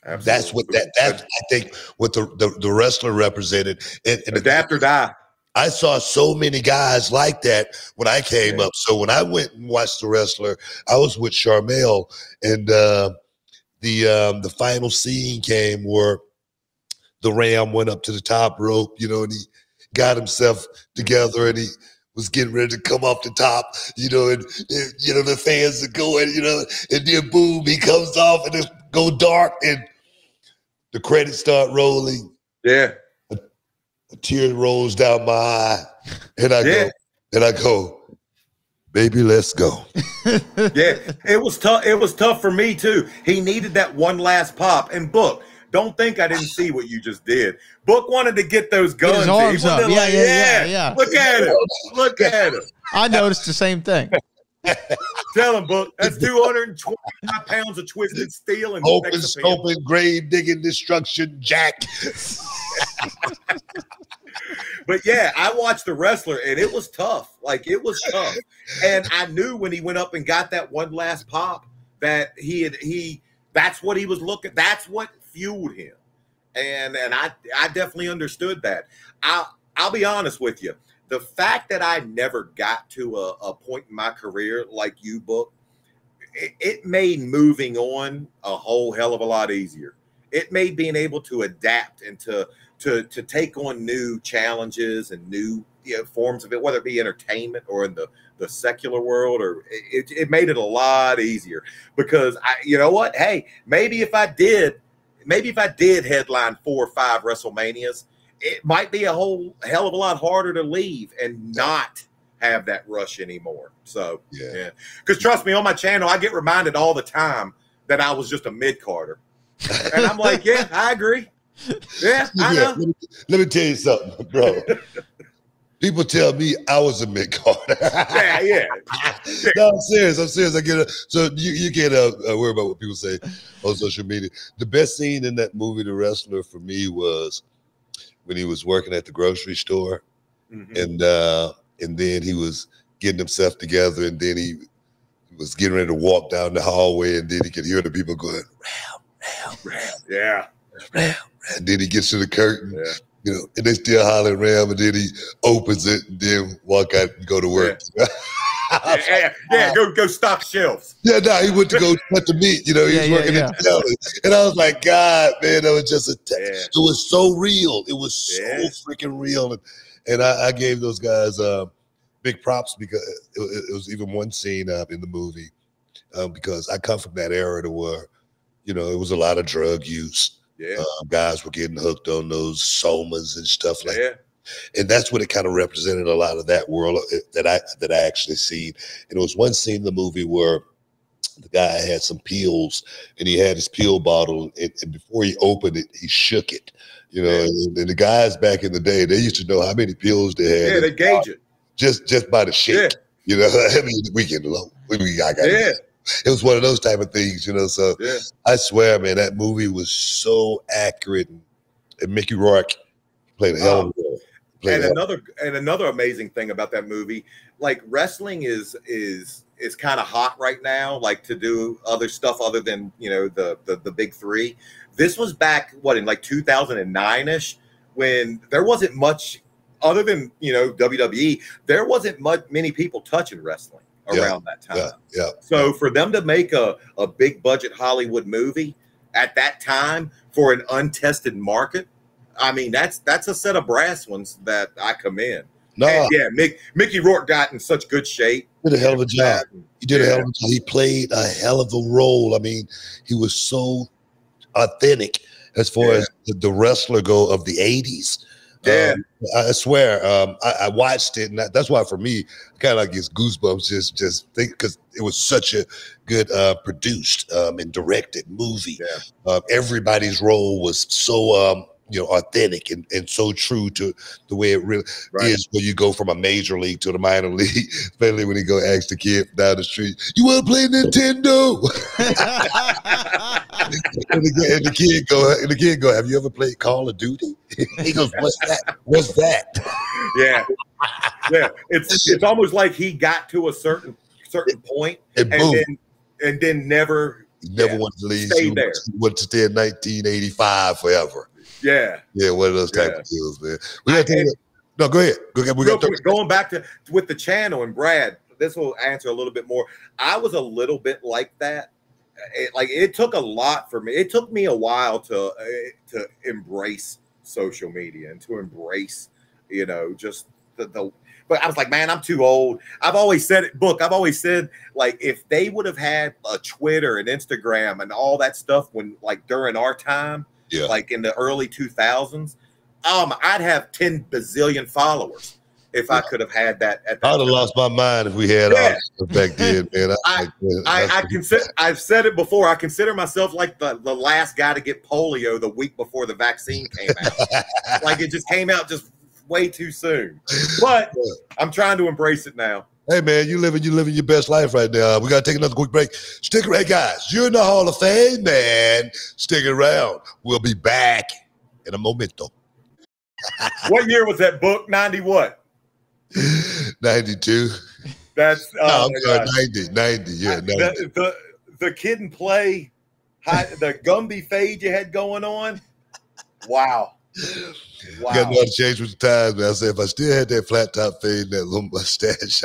Absolutely. That's I think what the wrestler represented. And adapt or die. I saw so many guys like that when I came up. So when I went and watched The Wrestler, I was with Charmel, and the final scene came where the Ram went up to the top rope, you know, and he got himself together, and he was getting ready to come off the top, you know, and you know the fans are going, you know, and then boom, he comes off, and it go dark, and the credits start rolling. Yeah. A tear rolls down my eye, and I go, baby, let's go. Yeah, it was tough. It was tough for me too. He needed that one last pop. And Book, don't think I didn't see what you just did. Book wanted to get those guns. His arms up. Yeah. Look at him. Look at him. I noticed the same thing. Tell him, Book. That's 225 pounds of twisted steel and open scoping, grave digging, destruction, Jack. But yeah, I watched The Wrestler, and it was tough. Like, it was tough. And I knew when he went up and got that one last pop that that's what he was looking. That's what fueled him. And I definitely understood that. I'll be honest with you. The fact that I never got to a point in my career like you, Book, it made moving on a whole hell of a lot easier. It made being able to adapt and to take on new challenges and new forms of it, whether it be entertainment or in the secular world, or it made it a lot easier because you know what? Hey, maybe if I did headline 4 or 5 WrestleManias, it might be a whole hell of a lot harder to leave and not have that rush anymore. So yeah, because trust me, on my channel, I get reminded all the time that I was just a mid-carder. And I'm like, yeah, I agree. Yeah, I know. Let me tell you something, bro. People tell me I was a mid-carder. Yeah. No, I'm serious. I get it. So you can't worry about what people say on social media. The best scene in that movie, The Wrestler, for me was when he was working at the grocery store, and then he was getting himself together, and then he was getting ready to walk down the hallway, and then he could hear the people going, Ram. Yeah. Ram. And then he gets to the curtain, you know, and they still hollering Ram, and then he opens it and then walk out and go to work. Go stock shelves. Yeah, no, he went to go cut the meat, you know, he was working in the deli. And I was like, God, man, that was just it was so real. It was so freaking real. And I gave those guys big props because it was even one scene in the movie because I come from that era to where, you know, it was a lot of drug use. Yeah. Guys were getting hooked on those somas and stuff like that. And that's what it kind of represented, a lot of that world that I actually seen. And it was one scene in the movie where the guy had some pills, and he had his pill bottle, and before he opened it, he shook it. You know, and the guys back in the day, they used to know how many pills they had. Yeah, they gauge it just by the shake. Yeah. You know, I mean, we get low. It was one of those type of things, you know. So I swear, man, that movie was so accurate, and Mickey Rourke played a hell of a role. And another amazing thing about that movie, like, wrestling is kind of hot right now, like, to do other stuff other than, you know, the big three. This was back in like 2009ish, when there wasn't much other than, you know, WWE. There wasn't many people touching wrestling around that time. So for them to make a big budget Hollywood movie at that time for an untested market, I mean, that's a set of brass ones that I commend. No, and Mickey Rourke got in such good shape. Did a hell of a job. He did a hell of a job. He played a hell of a role. I mean, he was so authentic as far as the wrestler go of the 80s. I swear, I watched it, and that's why for me, kind of like gets goosebumps just think, because it was such a good produced and directed movie. Everybody's role was so you know, authentic and so true to the way it really is when you go from a major league to the minor league, especially when he go ask the kid down the street, you want to play Nintendo? and the kid go, have you ever played Call of Duty? He goes, what's that? What's that? Yeah. It's almost like he got to a certain point and then never wanted to leave. Stayed there. Went to stay in 1985 forever. Yeah, one of those type of deals, man. No, go ahead. Go ahead. We Real got quick, going back to with the channel and Brad, this will answer a little bit more. I was a little bit like that. It took a lot for me. It took me a while to embrace social media and to embrace, just the. But I was like, man, I'm too old. I've always said it. I've always said, like, if they would have had a Twitter and Instagram and all that stuff when, like, during our time, like in the early 2000s, I'd have 10 bazillion followers if I could have had that. At that I'd have lost my mind if we had all stuff back then, man. I've said it before. I consider myself like the last guy to get polio the week before the vaccine came out. Like, it just came out just way too soon. But I'm trying to embrace it now. Hey, man, you living your best life right now. We got to take another quick break. Stick around, guys. You're in the Hall of Fame, man. Stick around. We'll be back in a momento. What year was that book? 90 what? 92. That's I'm sorry, 90. Yeah, 90. The Kid and Play, the Gumby fade you had going on. Wow. You got to know how to change with the times, man. I said, if I still had that flat top fade and that little mustache,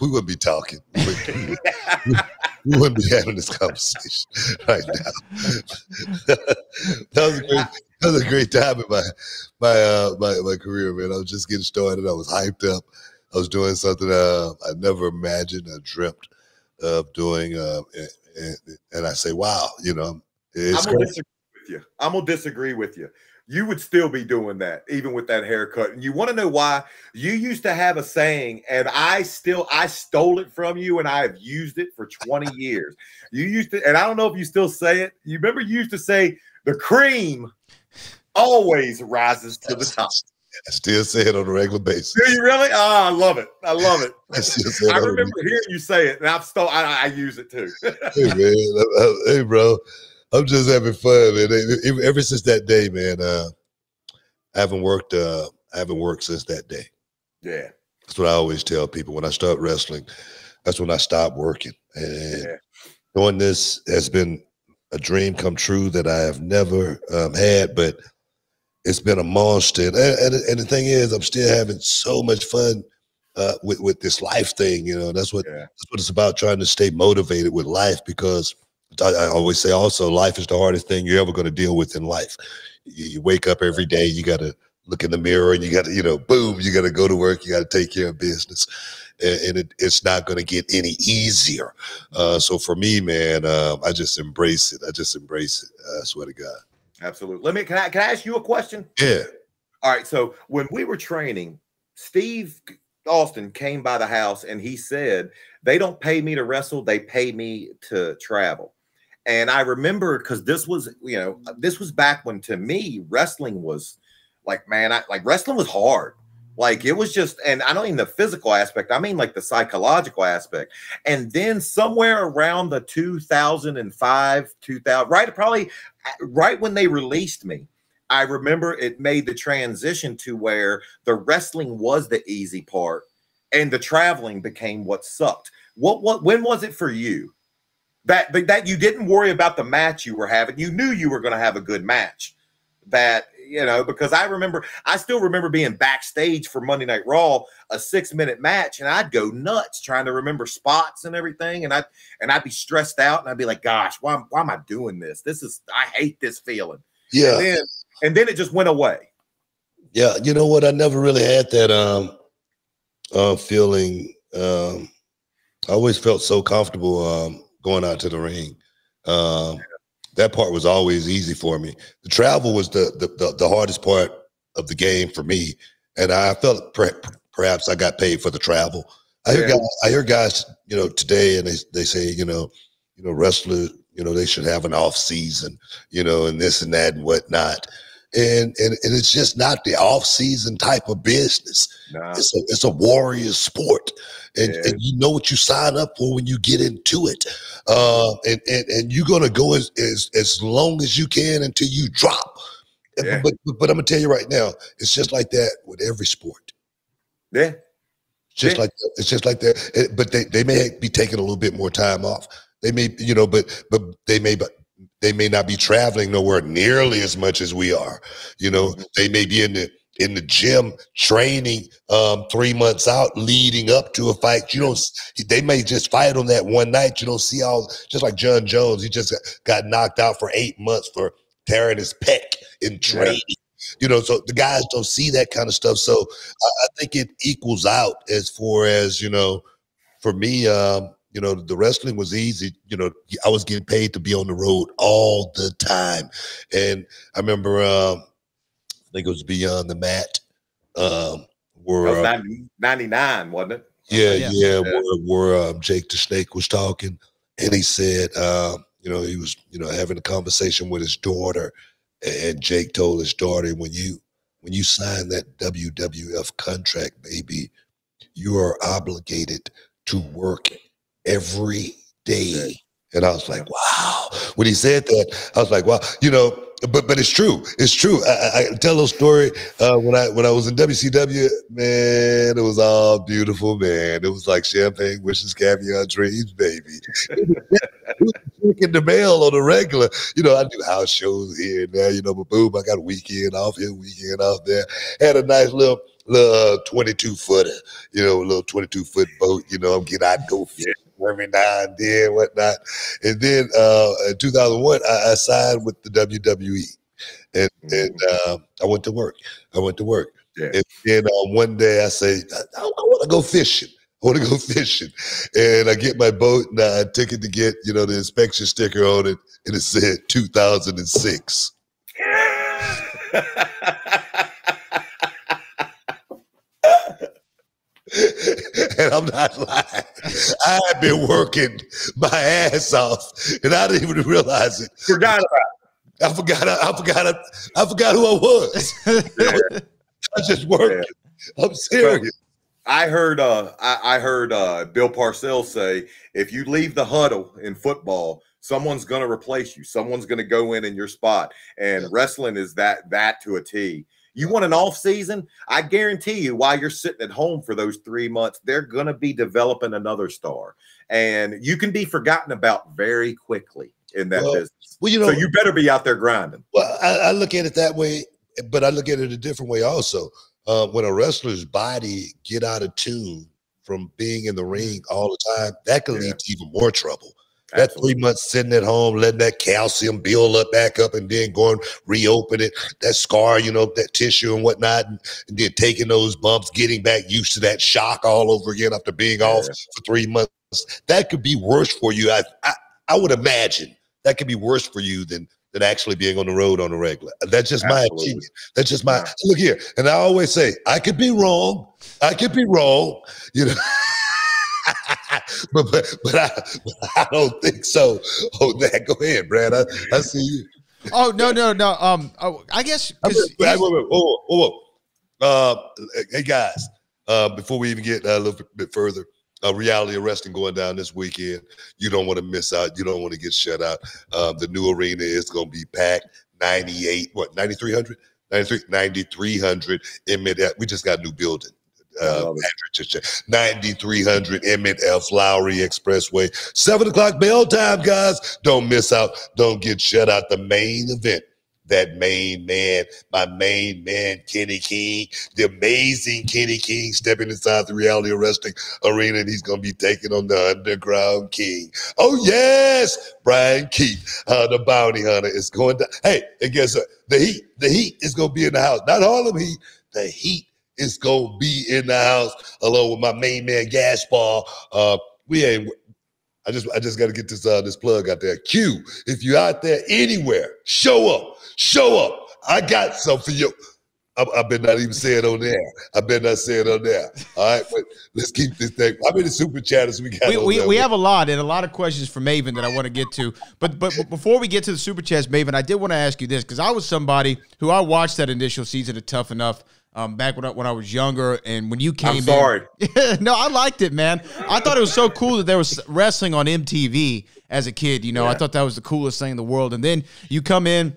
we wouldn't be talking. We wouldn't be having this conversation right now. That was a great time in my career, man. I was just getting started. I was hyped up. I was doing something I never imagined, I dreamt of doing, and I say, wow, it's I'm gonna disagree with you. You would still be doing that, even with that haircut. And you want to know why? You used to have a saying, and I stole it from you, and I have used it for 20 years. You used to, and I don't know if you still say it. You remember you used to say, the cream always rises to the top. I still say it on a regular basis. Do you really? Oh, I love it. I love it. I remember hearing you say it, and I use it too. Hey, man. Hey, bro. I'm just having fun, man. Ever since that day, man, I haven't worked since that day. Yeah. That's what I always tell people. When I start wrestling, that's when I stop working. And doing this has been a dream come true that I have never had, but it's been a monster. And the thing is, I'm still having so much fun with this life thing. That's what it's about, trying to stay motivated with life, because I always say also, life is the hardest thing you're ever going to deal with in life. You wake up every day, you got to look in the mirror, and you got to, boom, you got to go to work, you got to take care of business. And it's not going to get any easier. So for me, man, I just embrace it. I swear to God. Absolutely. Can I ask you a question? Yeah. All right. So when we were training, Steve Austin came by the house and he said, they don't pay me to wrestle, they pay me to travel. And I remember, because this was back when, to me, wrestling was like, man, wrestling was hard. Like, it was just, and I don't mean the physical aspect, I mean like the psychological aspect. And then somewhere around the 2005, right when they released me, I remember it made the transition to where the wrestling was the easy part and the traveling became what sucked. When was it for you that you didn't worry about the match you were having? You knew you were going to have a good match. Because I still remember being backstage for Monday Night Raw, a 6-minute match, and I'd go nuts trying to remember spots and everything, and I'd be stressed out, and I'd be like, gosh, why am I doing this? I hate this feeling. Yeah. And then it just went away. Yeah, you know what? I never really had that feeling. I always felt so comfortable going out to the ring. That part was always easy for me. The travel was the hardest part of the game for me, and I felt perhaps I got paid for the travel. I hear guys, today, and they say, wrestlers, they should have an off season, and this and that and whatnot. And it's just not the off season type of business. Nah. It's a warrior sport, and you know what you sign up for when you get into it. And you're gonna go as long as you can until you drop. Yeah. But I'm gonna tell you right now, it's just like that with every sport. Yeah. It's just like that. But they may be taking a little bit more time off. They may, but they may not be traveling nowhere nearly as much as we are. They may be in in the gym training 3 months out leading up to a fight. You don't, they may just fight on that one night. You don't see all, just like John Jones, he just got knocked out for 8 months for tearing his pec in training. You know, so the guys don't see that kind of stuff. So I think it equals out as far as, you know, for me, you know, the wrestling was easy. You know, I was getting paid to be on the road all the time. And I remember, I think it was Beyond the Mat. Where, that was 99, wasn't it? Yeah. Where Jake the Snake was talking. And he said, you know, he was, you know, having a conversation with his daughter. And Jake told his daughter, when you sign that WWF contract, baby, you are obligated to work every day. And I was like, wow. When he said that, I was like, wow. You know, but it's true. It's true. I tell a story when I was in WCW, man, it was all beautiful, man. It was like champagne wishes, caviar dreams, baby. It was in the mail on a regular. You know, I do house shows here and there, you know, but boom, I got a weekend off here, weekend off there. Had a nice little 22-footer, you know, a little 22-foot boat, you know, I'm getting out and go fishing every now and then, whatnot. And then in 2001, I signed with the WWE. And I went to work. Yeah. And then one day I say, I want to go fishing. And I get my boat and I took it to get, you know, the inspection sticker on it. And it said 2006. And I'm not lying. I had been working my ass off, and I didn't even realize it. Forgot about it. I forgot who I was. I was just working. Yeah. I'm serious. I heard Bill Parcells say, if you leave the huddle in football, someone's going to replace you. Someone's going to go in your spot. And wrestling is that to a T. You want an off season? I guarantee you, while you're sitting at home for those 3 months, they're going to be developing another star, and you can be forgotten about very quickly in that business. Well, you know, so you better be out there grinding. Well, I look at it that way, but I look at it a different way also. When a wrestler's body get out of tune from being in the ring all the time, that can lead to even more trouble. That 3 months sitting at home, letting that calcium build back up, and then going reopen it, that scar, you know, that tissue and whatnot, and then taking those bumps, getting back used to that shock all over again after being off for 3 months. That could be worse for you. I would imagine that could be worse for you than actually being on the road on a regular. That's just my opinion. That's just my look here. And I always say, I could be wrong. You know. but I don't think so. Oh, that go ahead, Brad. I see you. Oh no. I guess. Whoa. Hey guys, before we even get a little bit further, reality of wrestling going down this weekend. You don't want to miss out. You don't want to get shut out. The new arena is going to be packed. 9,300 in mid. We just got a new building. 9300 Emmett F. Lowry Expressway. 7 o'clock bell time, guys. Don't miss out. Don't get shut out. The main event. That main man, my main man, Kenny King, the amazing Kenny King, stepping inside the reality of wrestling arena, and he's going to be taking on the Underground King. Oh, yes, Brian Keith, the bounty hunter, is going to. Hey, and guess what? The Heat is going to be in the house. Not Harlem Heat, the Heat is going to be in the house along with my main man, Gaspar. I just got to get this plug out there. Q, if you're out there anywhere, show up. I got something for you. I better not even say it on there. All right, but let's keep this thing. How many super chatters we got? We have a lot, and a lot of questions for Maven that I want to get to. But before we get to the super chats, Maven, I did want to ask you this, because I was somebody who I watched that initial season of Tough Enough back when I was younger, and when you came I'm sorry. No, I liked it, man. I thought it was so cool that there was wrestling on MTV as a kid. You know, I thought that was the coolest thing in the world. And then you come in,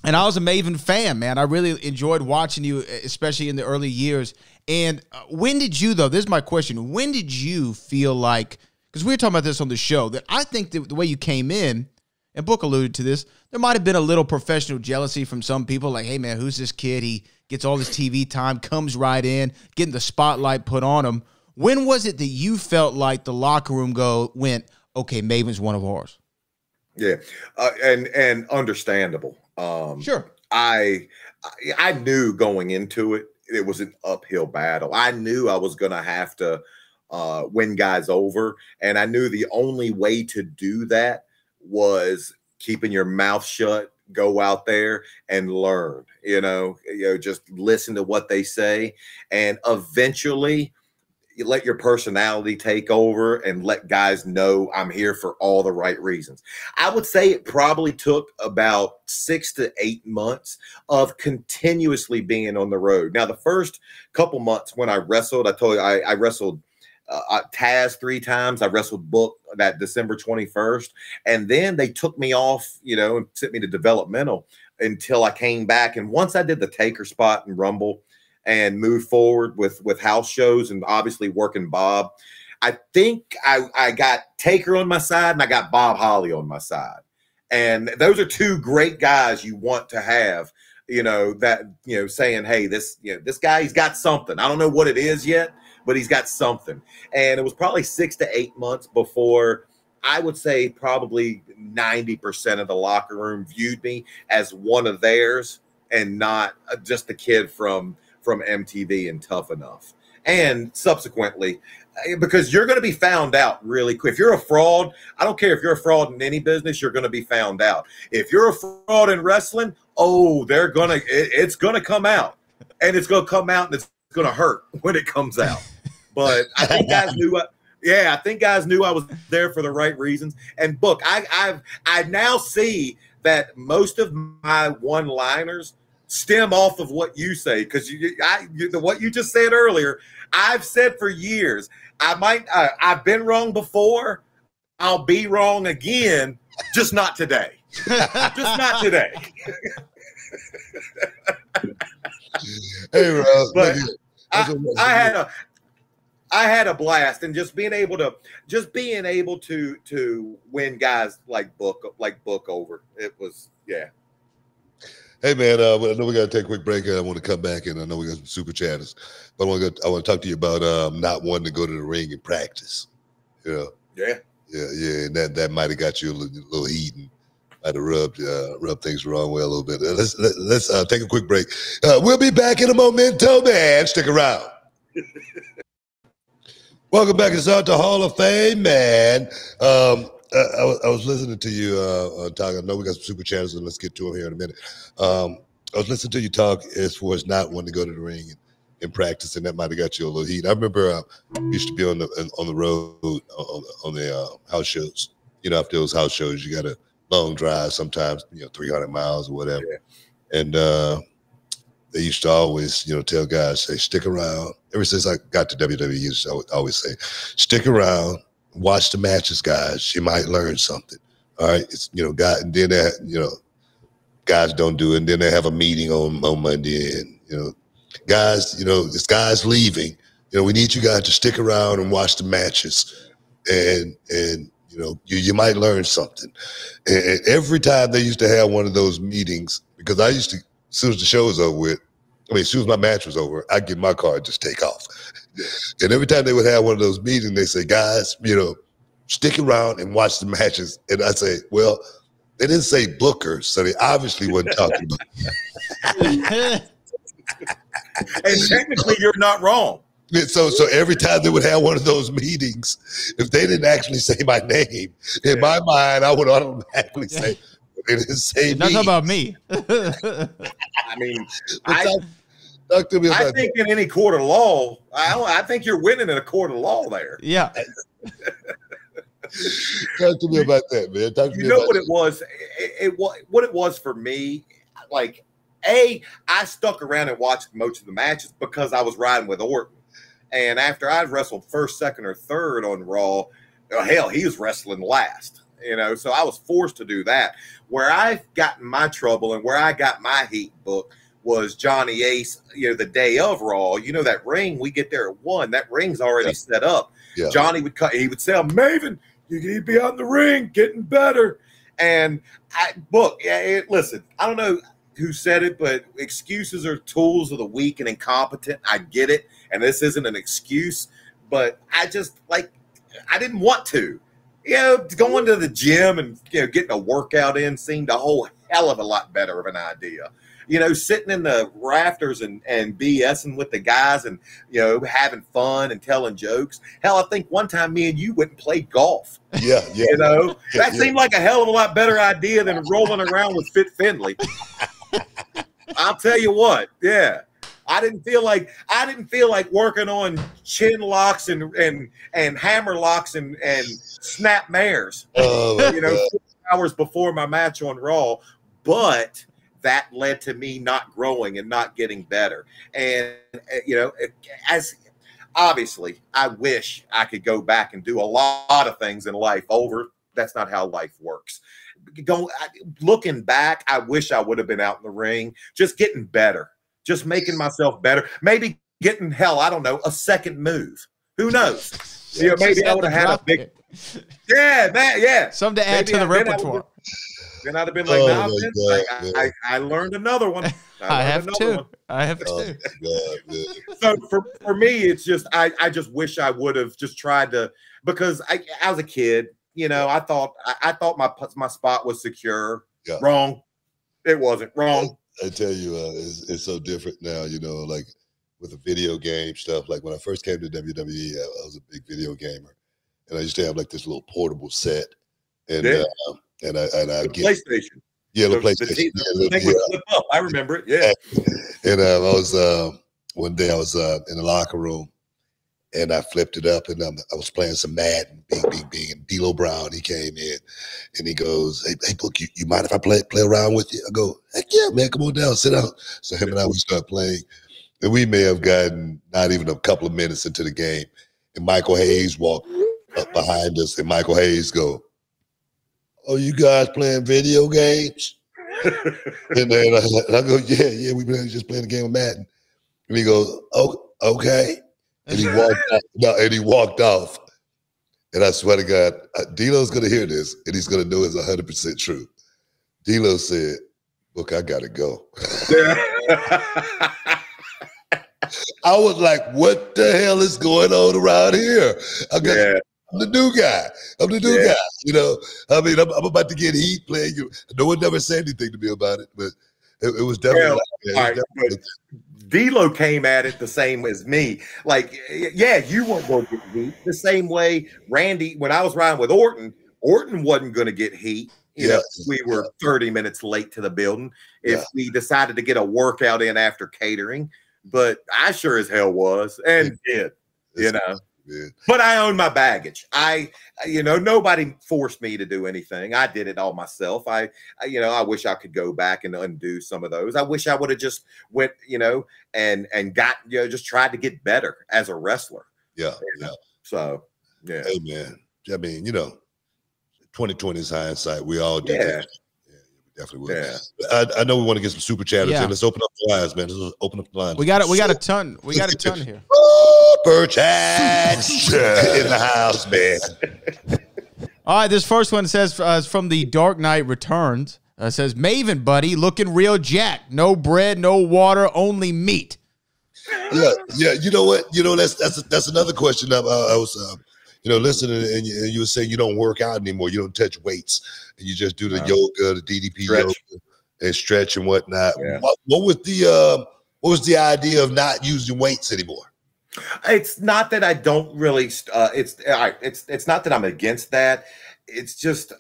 and I was a Maven fan, man. I really enjoyed watching you, especially in the early years. And when did you, though, this is my question, when did you feel like, because we were talking about this on the show, that I think the way you came in, and Book alluded to this, there might have been a little professional jealousy from some people, like, hey, man, who's this kid? He gets all this TV time, comes right in, getting the spotlight put on him. When was it that you felt like the locker room went, okay, Maven's one of ours? Yeah, and understandable. Sure. I knew going into it, it was an uphill battle. I knew I was going to have to win guys over, and I knew the only way to do that was keeping your mouth shut, go out there and learn. Just listen to what they say, and eventually you let your personality take over and let guys know I'm here for all the right reasons. I would say it probably took about 6 to 8 months of continuously being on the road. Now, the first couple months when I wrestled, I told you I wrestled Taz 3 times. I wrestled Book that December 21st. And then they took me off, and sent me to developmental until I came back. And once I did the Taker spot and Rumble, and move forward with house shows and obviously working Bob, I think I got Taker on my side and I got Bob Holly on my side. And those are 2 great guys you want to have, saying, hey, this guy, he's got something. I don't know what it is yet, but he's got something. And it was probably 6 to 8 months before I would say probably 90% of the locker room viewed me as one of theirs and not just a kid from MTV and Tough Enough. And subsequently, because you're going to be found out really quick. If you're a fraud, I don't care if you're a fraud in any business, you're going to be found out. If you're a fraud in wrestling, it's going to come out. And it's going to come out and it's going to hurt when it comes out. But I think guys knew I think guys knew I was there for the right reasons. And Book, I now see that most of my one-liners stem off of what you say, because what you just said earlier, I've said for years. I've been wrong before. I'll be wrong again, just not today. Just not today. Hey, Ross. But I had a blast, and just being able to win guys like Book over. It was, yeah. Hey man, I know we got to take a quick break. I want to come back, and I know we got some super chatters, but I want to talk to you about not wanting to go to the ring and practice. Yeah. And that might have got you a little heat and might have rubbed things the wrong way a little bit. Let's take a quick break. We'll be back in a momento, man. Stick around. Welcome back inside the Hall of Fame, man. I was listening to you talk. I know we got some super channels, and let's get to them here in a minute. I was listening to you talk as far as not wanting to go to the ring and practice, and that might have got you a little heat. I remember I used to be on the road on the house shows. After those house shows, you got a long drive, sometimes 300 miles or whatever. Yeah. And they used to always tell guys, say, stick around. Ever since I got to WWE, used to always say, stick around. Watch the matches, guys. You might learn something. All right, it's guys, and then guys don't do it. And then they have a meeting on Monday, and guys, it's guys leaving. We need you guys to stick around and watch the matches, and you might learn something. And every time they used to have one of those meetings, because I used to, as soon as the show was over with, as soon as my match was over, I'd get my car and just take off. And every time they would have one of those meetings, they say, guys, stick around and watch the matches. And I say, well, they didn't say Booker, so they obviously wasn't talking about And technically, you're not wrong. So every time they would have one of those meetings, if they didn't actually say my name, in my mind, I would automatically say, they didn't say not about me. I mean, talk to me about I think in any court of law, I think you're winning in a court of law there. Yeah. Talk to me about that, man. Talk to me about what it was. What it was for me, like, I stuck around and watched most of the matches because I was riding with Orton. And after I'd wrestled first, second, or third on Raw, hell, he was wrestling last. So I was forced to do that. Where I got in my trouble and where I got my heat book was Johnny Ace, the day of Raw. That ring, we get there at 1. That ring's already set up. Yeah. Johnny would cut. He would say, Maven, you need to be on the ring, getting better. And listen, I don't know. who said it, but excuses are tools of the weak and incompetent. I get it, and this isn't an excuse, but I just I didn't want to. Going to the gym and getting a workout in seemed a whole hell of a lot better of an idea. Sitting in the rafters and BSing with the guys and having fun and telling jokes. Hell, I think one time me and you went and played golf. Yeah. That seemed like a hell of a lot better idea than rolling around with Fit Finley. I'll tell you what. Yeah. I didn't feel like working on chin locks and hammer locks and snap mares. Oh, 4 hours before my match on Raw, but that led to me not growing and not getting better. And as obviously, I wish I could go back and do a lot of things in life over. That's not how life works. Looking back, I wish I would have been out in the ring, just getting better. Just making myself better. Maybe getting, I don't know, a second move. Who knows? Maybe I would have had a big. Yeah, man, yeah. Something to add to the repertoire. Then I'd have been like, I learned another one. I have two. So for me, it's just I just wish I would have just tried to, because I was a kid. I thought my spot was secure. Yeah. Wrong. It wasn't. Wrong. I tell you, it's so different now, like with the video game stuff. Like when I first came to WWE, I was a big video gamer, and I used to have like this little portable set, and I get PlayStation. Yeah, the PlayStation. The thing would flip up. I remember it. Yeah. And I was one day I was in the locker room, and I flipped it up, and I was playing some Madden, bing, and D'Lo Brown, he came in, and he goes, hey, Book, you mind if I play around with you? I go, heck yeah, man, come on down, sit down. So him and I, we start playing, and we may have gotten not even a couple of minutes into the game, and Michael Hayes walked up behind us, and Michael Hayes go, oh, you guys playing video games? And then I go, yeah, we've been just playing a game of Madden. And he goes, oh, okay. And he walked off. And I swear to God, D'Lo's going to hear this, and he's going to know it's 100% true. D'Lo said, look, I got to go. I was like, what the hell is going on around here? I'm the new guy. I'm the new guy. I mean, I'm about to get heat playing you. No one never said anything to me about it, but it was definitely D'Lo came at it the same as me. Like, yeah, you weren't going to get heat. The same way Randy, when I was riding with Orton wasn't going to get heat. We were 30 minutes late to the building if we decided to get a workout in after catering. But I sure as hell was and did, But I own my baggage. Nobody forced me to do anything. I did it all myself. I wish I could go back and undo some of those. I wish I would have just went, and got, just tried to get better as a wrestler. Yeah. So, yeah. Hey, man. I mean, 2020 is hindsight. We all did that. Definitely will. Yeah. I know we want to get some super chatters in. Let's open up the lines, man. Let's open up the lines. We got a ton. We got a ton here. Super chats in the house, man. All right, this first one says from the Dark Knight Returns. Says Maven, buddy, looking real jacked. No bread, no water, only meat. Yeah. You know what? That's another question. I was listening, and you were saying you don't work out anymore. You don't touch weights, and you just do the yoga, the DDP yoga, and stretch and whatnot. Yeah. What was the idea of not using weights anymore? It's not that I don't really. It's not that I'm against that. It's just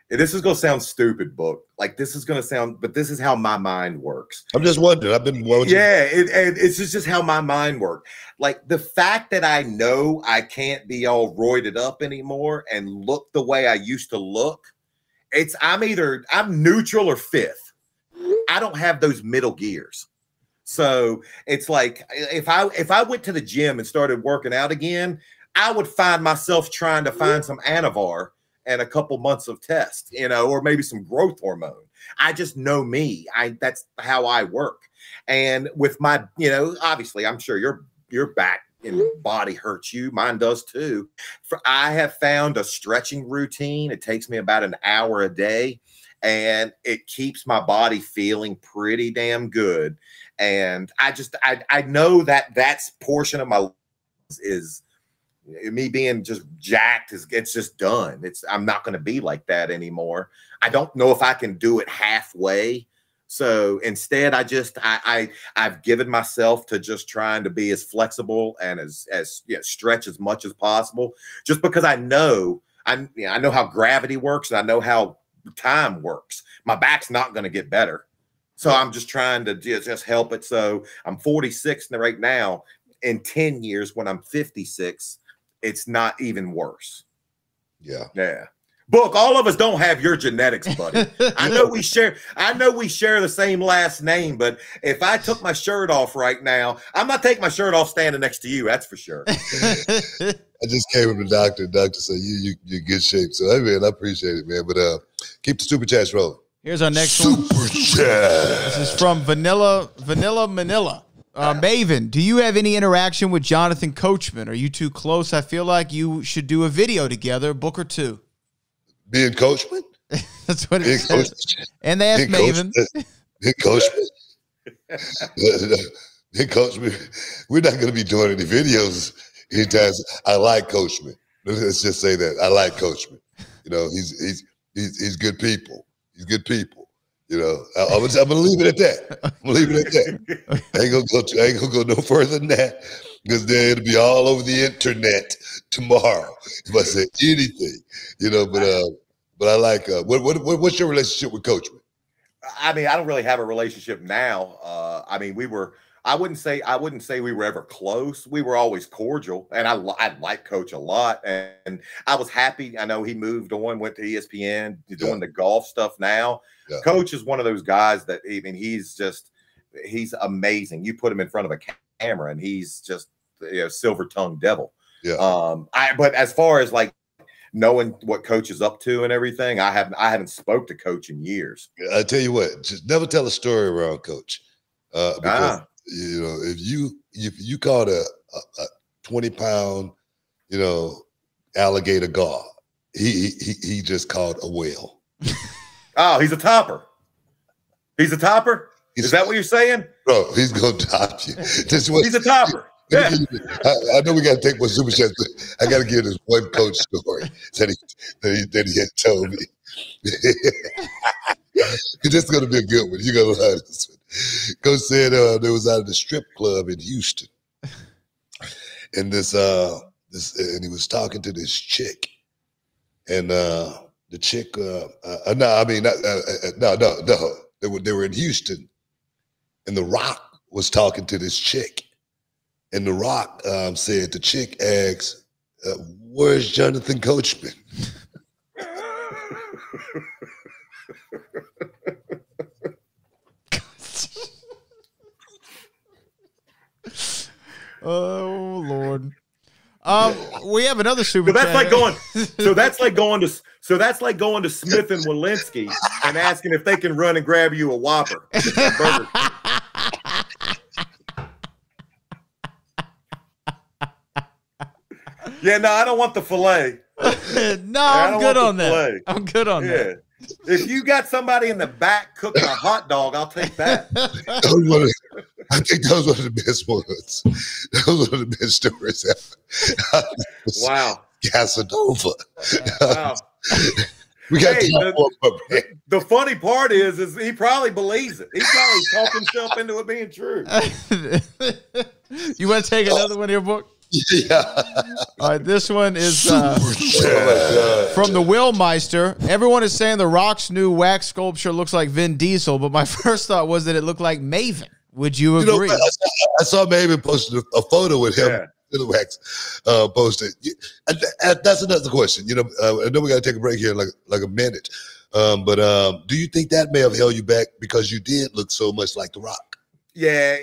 this is gonna sound stupid, Book. Like this is gonna sound, but this is how my mind works. I'm just wondering. I've been wondering. Yeah, it's just how my mind works. Like the fact that I know I can't be all roided up anymore and look the way I used to look. I'm neutral or fifth. I don't have those middle gears. So it's like if I went to the gym and started working out again, I would find myself trying to find some Anavar and a couple months of test, or maybe some growth hormone. I just know me. That's how I work. And with my, obviously, I'm sure your back and body hurts you. Mine does too. I have found a stretching routine. It takes me about an hour a day. and it keeps my body feeling pretty damn good. And I know that that's portion of my life is me being just jacked. It's just done. I'm not going to be like that anymore. I don't know if I can do it halfway. So instead, I've given myself to just trying to be as flexible and as stretch as much as possible, just because I know how gravity works and I know how time works. My back's not going to get better. So I'm just trying to just help it. So I'm 46 right now. In 10 years, when I'm 56, it's not even worse. Yeah. Yeah. Book, all of us don't have your genetics, buddy. I know we share the same last name, but if I took my shirt off right now, I'm not taking my shirt off standing next to you. That's for sure. I just came from the doctor. The doctor said you're in good shape. So hey man, I appreciate it, man. But keep the super chats rolling. Here's our next one. Super chat. This is from Vanilla Manila. Maven, do you have any interaction with Jonathan Coachman? Are you too close? I feel like you should do a video together, Booker too. Being Coachman? That's what it says. And they asked Maven. Big Coachman. Big Coachman. We're not going to be doing any videos anytime. I like Coachman. Let's just say that. I like Coachman. You know, he's good people. He's good people. You know, I'm gonna leave it at that. I'm gonna leave it at that. I ain't gonna go no further than that, because then it'll be all over the internet tomorrow if I say anything. You know, but I like. What's your relationship with Coachman? I mean, I don't really have a relationship now. I mean, I wouldn't say we were ever close. We were always cordial, and I like Coach a lot. And I was happy. I know he moved on, went to ESPN, doing the golf stuff now. Yeah. Coach is one of those guys that, I mean, he's amazing. You put him in front of a camera, and he's just silver-tongued devil. Yeah. But as far as like knowing what Coach is up to and everything, I haven't spoke to Coach in years. I tell you what, just never tell a story around Coach, because you know, if you caught a 20-pound, alligator gar, he just caught a whale. Oh, he's a topper. He's a topper? Is that what you're saying? Bro, he's going to top you. He's a topper. Yeah. I know we got to take more super chats, but I got to give this one Coach story that he had told me. This is going to be a good one. You're going to love this one. Coach said they was out of the strip club in Houston, and and he was talking to this chick, and the chick, no, they were in Houston, and The Rock was talking to this chick, and The Rock said, the chick asked, "Where's Jonathan Coachman?" Oh Lord. We have another super so that's chat. like going so that's like going to Smith and Walensky and asking if they can run and grab you a Whopper. Burger. Yeah, no, I don't want the filet. No, I'm good on that. Filet. I'm good on that. If you got somebody in the back cooking a hot dog, I'll take that. I think that was one of the best ones. That was one of the best stories ever. Wow. Casanova. Wow. We got the funny part is he probably believes it. He probably talked himself into it being true. You want to take another one here, Book? Yeah. All right, this one is from the Willmeister. Everyone is saying The Rock's new wax sculpture looks like Vin Diesel, but my first thought was that it looked like Maven. Would you agree? I saw Maven posted a photo with him in the wax posted. That's another question. I know we got to take a break here in like a minute. But do you think that may have held you back because you did look so much like The Rock? Yeah,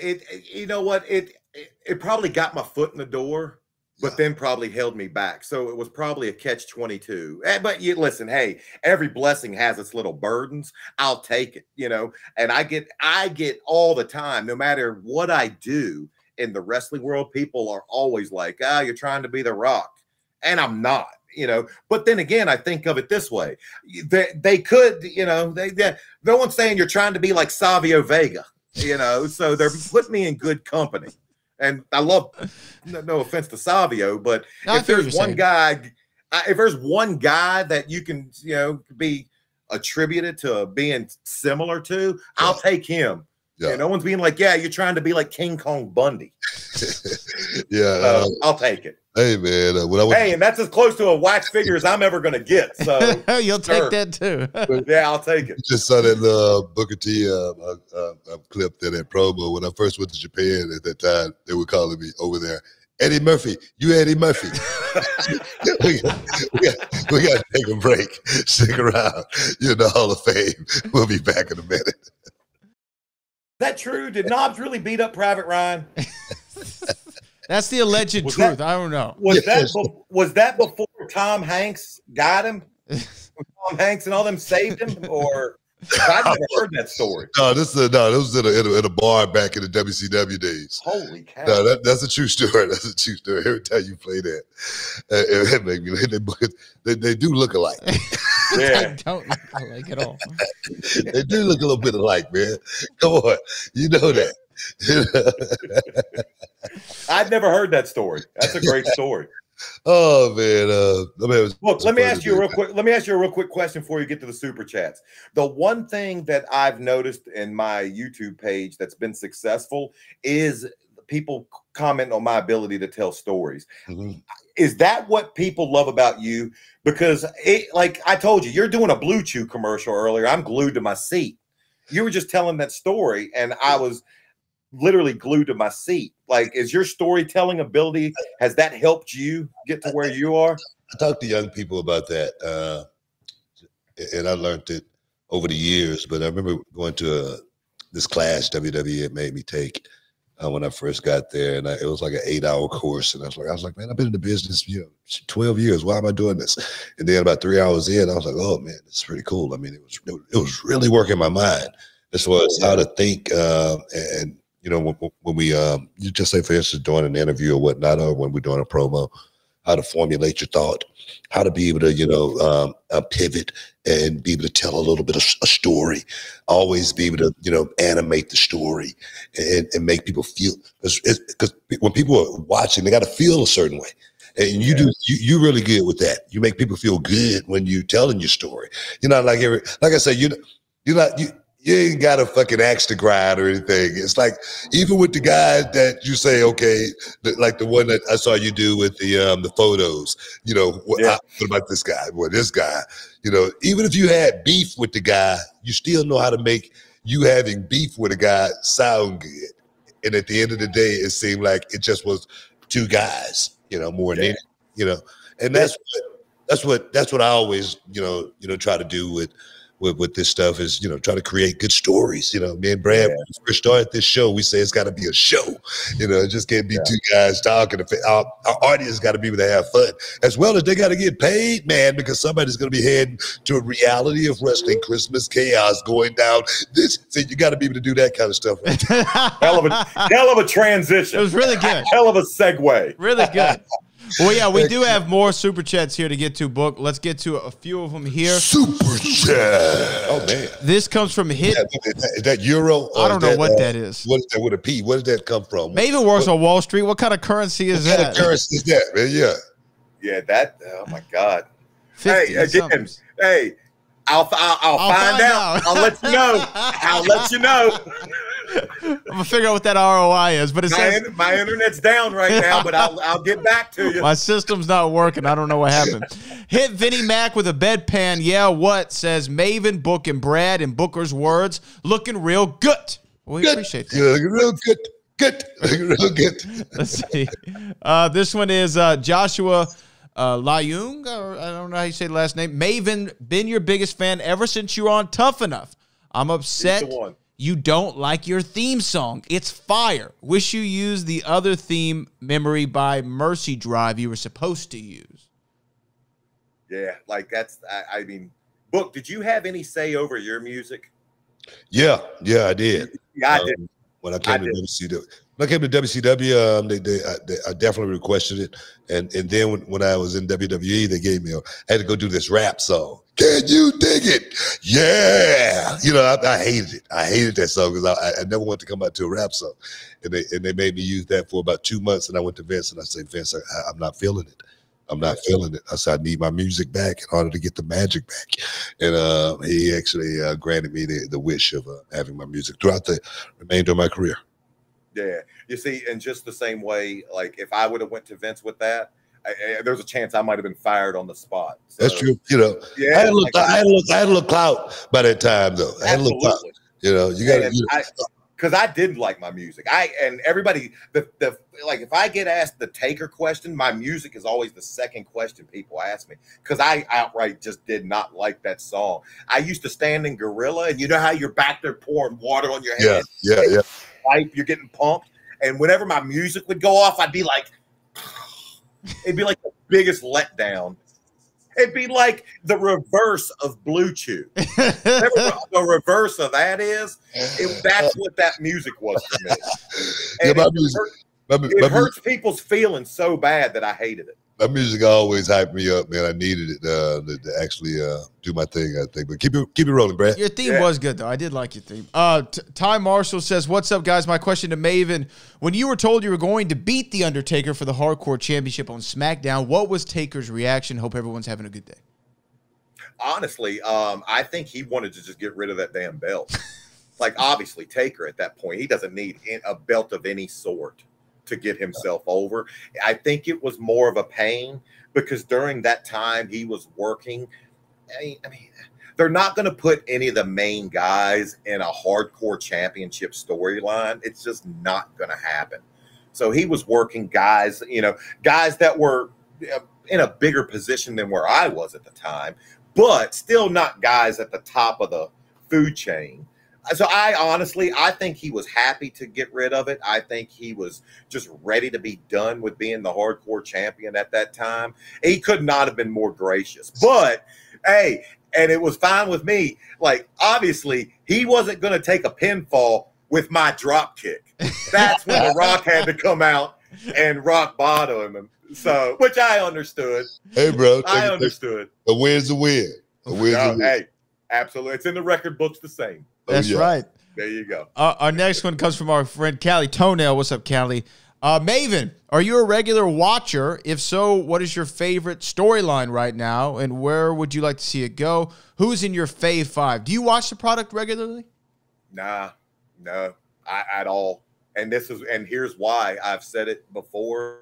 you know what? It probably got my foot in the door, but then probably held me back. So it was probably a catch-22. But you listen, hey, every blessing has its little burdens. I'll take it, and I get all the time, no matter what I do in the wrestling world, people are always like, you're trying to be The Rock. And I'm not. you know. But then again, I think of it this way: they could, you know, no one's saying you're trying to be like Savio Vega, you know. So they're putting me in good company, and I love. No offense to Savio, but if there's one guy, if there's one guy that you can, you know, be attributed to being similar to, I'll take him. Yeah. No one's being like, yeah, you're trying to be like King Kong Bundy. Yeah, I'll take it. Hey man, and that's as close to a wax figure as I'm ever gonna get. So you'll take that too. Yeah, I'll take it. Just saw that Booker T clip that promo when I first went to Japan at that time. They were calling me over there, Eddie Murphy. You Eddie Murphy. we got to take a break. Stick around. You're in the Hall of Fame. We'll be back in a minute. Is that true? Did Knobs really beat up Private Ryan? That's the alleged truth. I don't know. Was that before Tom Hanks got him? Tom Hanks and all them saved him, or I've never heard that story. No, this was in a bar back in the WCW days. Holy cow! No, that's a true story. That's a true story. Every time you play that, it make me. They do look alike. Yeah, I don't look alike at all. They do look a little bit alike, man. Come on, you know that. I'd never heard that story. That's a great story. Oh man, look. Let me ask you a real quick question before you get to the super chats. The one thing that I've noticed in my YouTube page that's been successful is people comment on my ability to tell stories. Mm-hmm. Is that what people love about you? Because like I told you, you're doing a Blue Chew commercial earlier. I'm glued to my seat. You were just telling that story, and I was literally glued to my seat. Like, is your storytelling ability, has that helped you get to where you are? I talk to young people about that, and I learned it over the years. But I remember going to this class WWE had made me take when I first got there, and it was like an 8-hour course. And I was like, man, I've been in the business, 12 years. Why am I doing this? And then about 3 hours in, I was like, oh man, it's pretty cool. I mean, it was really working my mind as far as how to think, and when we you just say, for instance, doing an interview or whatnot, or when we're doing a promo, how to formulate your thought, how to be able to, pivot and be able to tell a little bit of a story, always be able to, animate the story and make people feel, because when people are watching, they got to feel a certain way. And you're really good with that. You make people feel good when you're telling your story. You're not like I said, you ain't got a fucking axe to grind or anything. It's like, even with the guy that you say, okay, like the one that I saw you do with the photos, what about this guy? Well, this guy, even if you had beef with the guy, you still know how to make you having beef with a guy sound good. And at the end of the day, it seemed like it just was two guys, more than anything, and that's what I always, try to do with this stuff is, try to create good stories. Me and Brad, when we first started this show, we say it's got to be a show. It just can't be two guys talking. Our audience got to be able to have fun, as well as they got to get paid, man, because somebody's going to be heading to a reality of wrestling, Christmas chaos going down. So you got to be able to do that kind of stuff. Right? hell of a transition. It was really good. Hell of a segue. Really good. Well, yeah, we do have more super chats here to get to, Book. Let's get to a few of them here. Super chat. Oh, man. This comes from Hit. Is that Euro? I don't know what that is. What is that with a P? Where does that come from? Maven works on Wall Street. What kind of currency is that? What kind of currency is that, man? Yeah. Yeah, that, oh, my God. Hey, again, I'll find out. I'll let you know. I'll let you know. I'm gonna figure out what that ROI is, but it says my internet's down right now, but I'll get back to you. My system's not working. I don't know what happened. Hit Vinnie Mac with a bedpan. Yeah, what says Maven, Book, and Brad in Booker's words, looking real good. We appreciate that. Looking real good. Good. Looking real good. Let's see. This one is Joshua Lyung, or I don't know how you say the last name. Maven, been your biggest fan ever since you were on Tough Enough. I'm upset you don't like your theme song. It's fire. Wish you used the other theme, Memory by Mercy Drive, you were supposed to use. Yeah, like that's, I mean, Book, did you have any say over your music? Yeah, I did. Yeah, I did. When I came to WCW, I definitely requested it, and then when I was in WWE, they gave me I had to go do this rap song. Can you dig it? Yeah, I hated it. I hated that song because I never wanted to come out to a rap song, and they made me use that for about 2 months. And I went to Vince and I said, Vince, I'm not feeling it. I'm not feeling it. I said, I need my music back in order to get the magic back. And he actually granted me the wish of having my music throughout the remainder of my career. Yeah. You see, in just the same way, like if I would have went to Vince with that, there's a chance I might have been fired on the spot. So, that's true. Yeah, I had a little clout by that time, though. I had a little clout. You got to. Because I did like my music. And everybody, like if I get asked the Taker question, my music is always the second question people ask me because I outright just did not like that song. I used to stand in Gorilla, and you know how you're back there pouring water on your head. Yeah. You're getting pumped, and whenever my music would go off, I'd be like, it'd be like the biggest letdown. It'd be like the reverse of Blue Chew. The reverse of that is, that's what that music was for me. And it hurts people's feelings so bad that I hated it. My music always hyped me up, man. I needed it to actually do my thing, I think. But keep it rolling, Brad. Your theme was good, though. I did like your theme. Ty Marshall says, what's up, guys? My question to Maven. When you were told you were going to beat The Undertaker for the Hardcore Championship on SmackDown, what was Taker's reaction? Hope everyone's having a good day. Honestly, I think he wanted to just get rid of that damn belt. Like, obviously, Taker at that point, he doesn't need a belt of any sort to get himself over. I think it was more of a pain because during that time he was working. I mean, they're not going to put any of the main guys in a hardcore championship storyline. It's just not going to happen. So he was working guys, guys that were in a bigger position than where I was at the time, but still not guys at the top of the food chain. So I think he was happy to get rid of it. I think he was just ready to be done with being the hardcore champion at that time. He could not have been more gracious. But, hey, and it was fine with me. Like, obviously, he wasn't going to take a pinfall with my drop kick. That's when The Rock had to come out and rock bottom him. So, which I understood. Hey, bro. I understood. A win's a win. A win's a win. Hey, absolutely. It's in the record books the same. That's right. There you go. Our next one comes from our friend Callie Toenail. What's up, Callie? Maven, are you a regular watcher? If so, what is your favorite storyline right now, and where would you like to see it go? Who's in your fave 5? Do you watch the product regularly? No, at all. And here's why. I've said it before,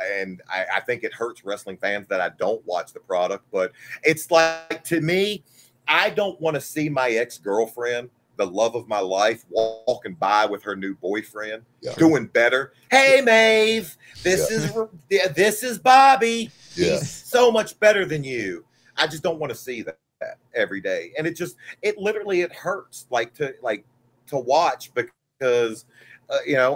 and I think it hurts wrestling fans that I don't watch the product. But it's like, to me, I don't want to see my ex-girlfriend, the love of my life, walking by with her new boyfriend, doing better. Hey, Maeve, this is Bobby. Yeah. He's so much better than you. I just don't want to see that every day, and it literally hurts to watch because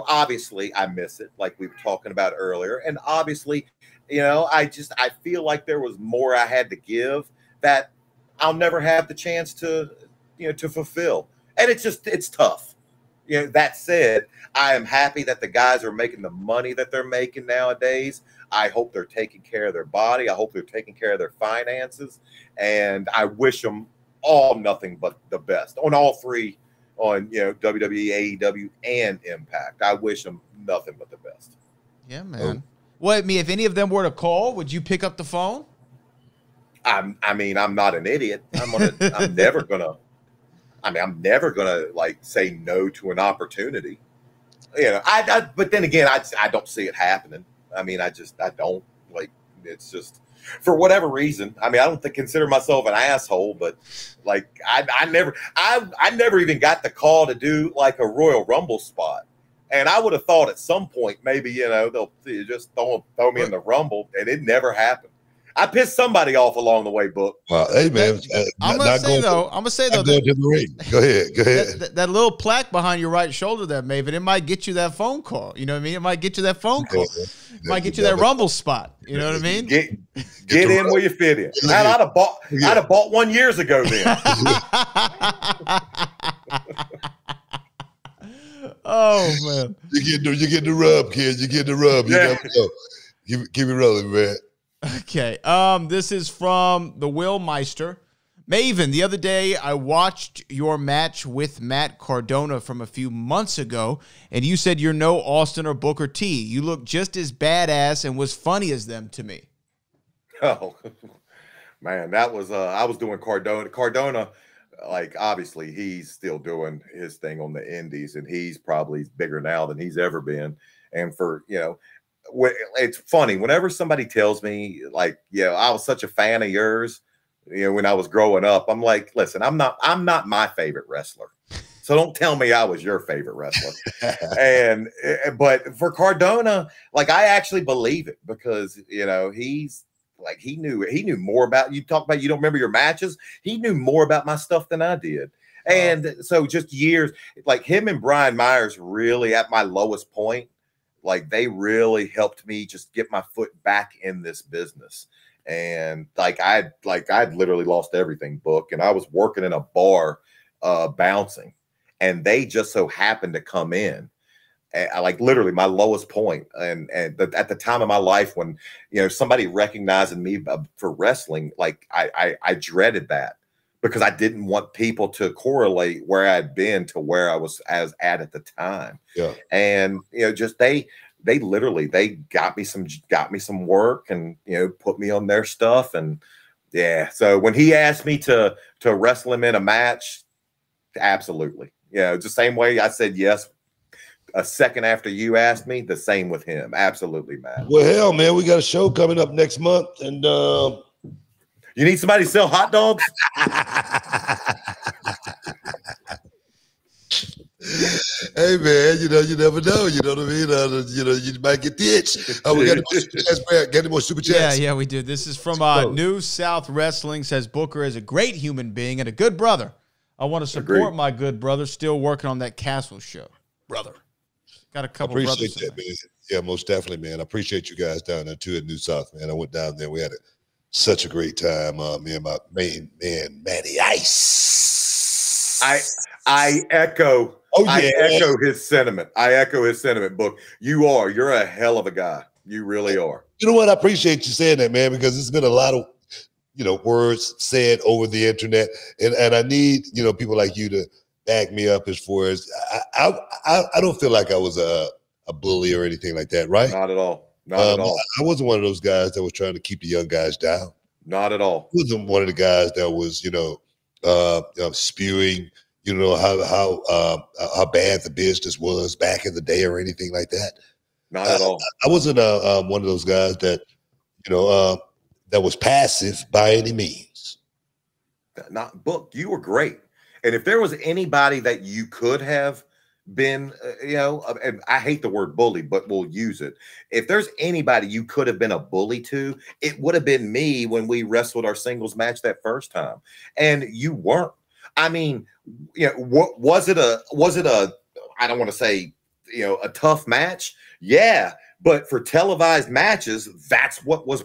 obviously I miss it, like we were talking about earlier, and obviously I feel like there was more I had to give that I'll never have the chance to fulfill. And it's tough. That said, I am happy that the guys are making the money that they're making nowadays. I hope they're taking care of their body. I hope they're taking care of their finances. And I wish them all nothing but the best on all three, on WWE, AEW, and Impact. I wish them nothing but the best. Yeah, man. Well, if any of them were to call, would you pick up the phone? I'm not an idiot. I'm never gonna say no to an opportunity. But then again, I don't see it happening. I don't it's just, for whatever reason. I don't consider myself an asshole, but I never even got the call to do like a Royal Rumble spot. And I would have thought at some point, maybe, they'll just throw me in the Rumble, and it never happened. I pissed somebody off along the way, Book. Well, hey, man. I'm going to say, though, Go ahead. That little plaque behind your right shoulder there, Maven, it might get you that phone call. You know what I mean? It might get you that phone call. It might get you that Rumble spot. You know what I mean? Get in where you fit in. I'd have bought one years ago then. Oh man. You get the rub, kid. You get the rub. You Yeah. never know. Keep it rolling, man. Okay. This is from the Will Meister. Maven, the other day I watched your match with Matt Cardona from a few months ago, and you said you're no Austin or Booker T. You look just as badass and was funny as them to me. Oh man, that was I was doing Cardona. Cardona, like obviously he's still doing his thing on the indies, and he's probably bigger now than he's ever been. And for it's funny whenever somebody tells me like, I was such a fan of yours, when I was growing up. I'm like, listen, I'm not my favorite wrestler, so don't tell me I was your favorite wrestler. But for Cardona, like I actually believe it because he's like he knew more about you. Talk about you don't remember your matches. He knew more about my stuff than I did. And so just years like him and Brian Myers really at my lowest point, like they really helped me just get my foot back in this business. And I'd literally lost everything, Book, and I was working in a bar bouncing, and they just so happened to come in like literally my lowest point. And at the time of my life when somebody recognizing me for wrestling, like I dreaded that because I didn't want people to correlate where I'd been to where I was at the time. Yeah. And just they literally got me some work and put me on their stuff. And so when he asked me to wrestle him in a match, absolutely. It's the same way I said yes a second after you asked me, the same with him. Absolutely, Matt. Well, hell, man, we got a show coming up next month, and you need somebody to sell hot dogs. Hey man, you never know. You know what I mean? You might get the itch. We got more super chats, man. Get more super chats. Yeah, we do. This is from New South Wrestling. Says Booker is a great human being and a good brother. I want to support my good brother. Still working on that Castle show, brother. Got a couple. Appreciate that, man. Yeah, most definitely, man. I appreciate you guys down there too at New South, man. I went down there. We had such a great time. Me and my main man, Matty Ice. I echo. Oh, yeah. I echo his sentiment. Book. You're a hell of a guy. You really are. You know what? I appreciate you saying that, man, because there's been a lot of, words said over the internet. And I need, people like you to back me up as far as I don't feel like I was a bully or anything like that, right? Not at all. Not at all. I wasn't one of those guys that was trying to keep the young guys down. Not at all. I wasn't one of the guys that was, spewing, how bad the business was back in the day or anything like that. Not at all. I wasn't one of those guys that, that was passive by any means. Not Book. You were great. And if there was anybody that you could have been, and I hate the word bully, but we'll use it. If there's anybody you could have been a bully to, it would have been me when we wrestled our singles match that first time. And you weren't. I mean, what was it a I don't want to say, a tough match? Yeah. But for televised matches, that's what was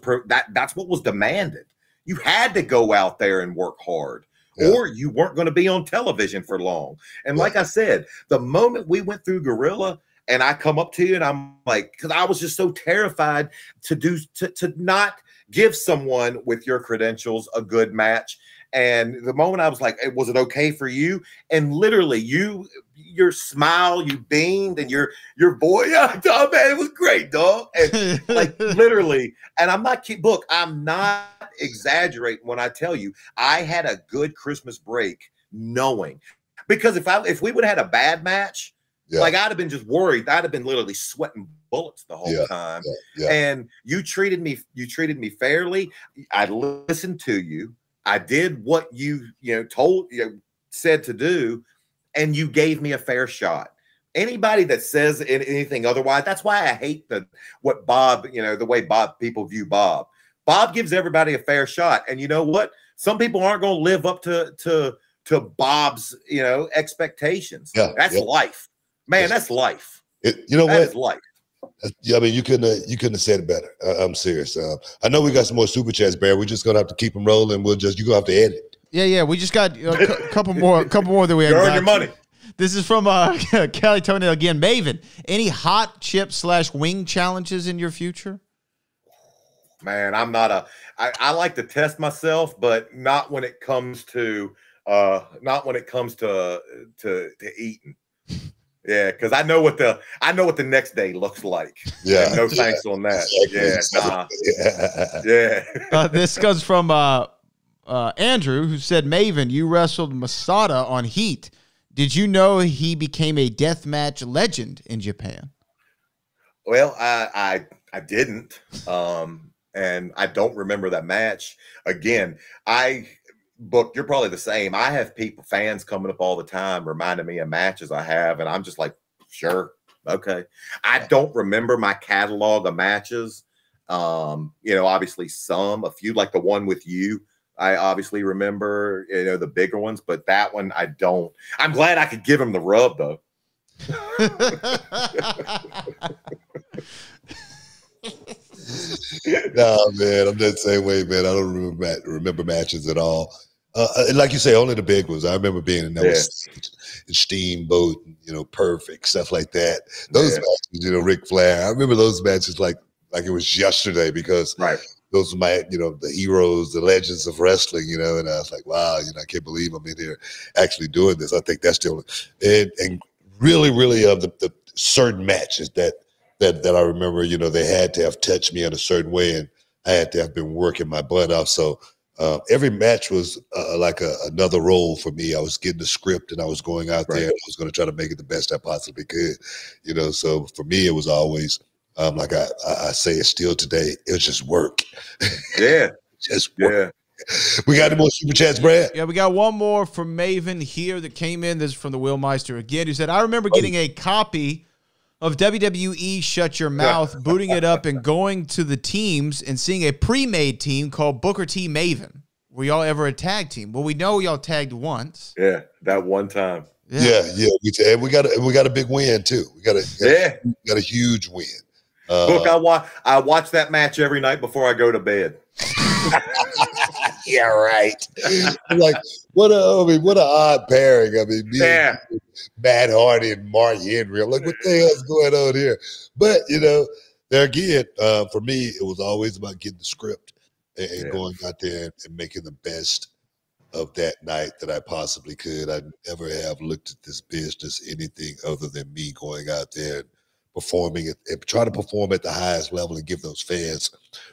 that's what was demanded. You had to go out there and work hard. Yeah. Or you weren't going to be on television for long. And like I said, the moment we went through Gorilla and I come up to you and I'm like, because I was just so terrified to not give someone with your credentials a good match. And the moment I was like, was it okay for you? And literally your smile, you beamed, and your boy, yeah, dog, man, it was great, dog. And like literally, and I'm not exaggerating when I tell you I had a good Christmas break knowing, because if we would have had a bad match, like I'd have been just worried. I'd have been literally sweating bullets the whole time. And you treated me fairly. I listened to you. I did what you said to do, and you gave me a fair shot. Anybody that says anything otherwise, that's why I hate what Bob, the way people view Bob. Bob gives everybody a fair shot, and you know what? Some people aren't going to live up to Bob's expectations. Yeah, that's life, man. That's life. That is life. Yeah, I mean, you couldn't have said it better. I'm serious. I know we got some more super chats, Barry. We're just gonna have to keep them rolling. You're gonna have to edit. Yeah. We just got a couple more that we have. Earn your money. This is from Kelly Toenail again. Maven, any hot chip / wing challenges in your future? Man, I'm not a. I like to test myself, but not when it comes to eating. Yeah, because I know what the next day looks like. Yeah. And no thanks on that. Yeah. This comes from Andrew, who said, Maven, you wrestled Masada on Heat. Did you know he became a deathmatch legend in Japan? Well, I didn't. And I don't remember that match. Again, Book, you're probably the same. I have fans coming up all the time reminding me of matches I have, and I'm just like, sure, okay. I don't remember my catalog of matches. Obviously a few, like the one with you, I obviously remember, the bigger ones, but that one I don't. I'm glad I could give him the rub, though. Nah, man, I'm that same way, man. I don't remember matches at all. Like you say, only the big ones. I remember being in those Steamboat, Perfect, stuff like that. Those matches, Ric Flair. I remember those matches like it was yesterday because those were my, the heroes, the legends of wrestling, and I was like, wow, I can't believe I'm in here actually doing this. I think that's the only, and really, really of the certain matches that I remember, they had to have touched me in a certain way, and I had to have been working my butt off. So every match was like another role for me. I was getting the script, and I was going out there, and I was going to try to make it the best I possibly could, So for me, it was always like I say it still today. It was just work. Yeah, just work. Yeah. We got any more super chats, Brad? Yeah, we got one more from Maven here that came in. This is from the Willmeister again, who said, I remember getting a copy of WWE Shut Your Mouth, booting it up and going to the teams and seeing a pre-made team called Booker T Maven. Were y'all ever a tag team? Well, we know y'all tagged once. Yeah, that one time. Yeah. We got a big win too. We got a huge win. Look, I watch that match every night before I go to bed. Yeah, right. Like what an odd pairing. I mean, Matt Hardy and Mark Henry. I'm like, what the hell's going on here? But there again, for me, it was always about getting the script and going out there and making the best of that night that I possibly could. I never have looked at this business anything other than me going out there and performing it and try to perform at the highest level and give those fans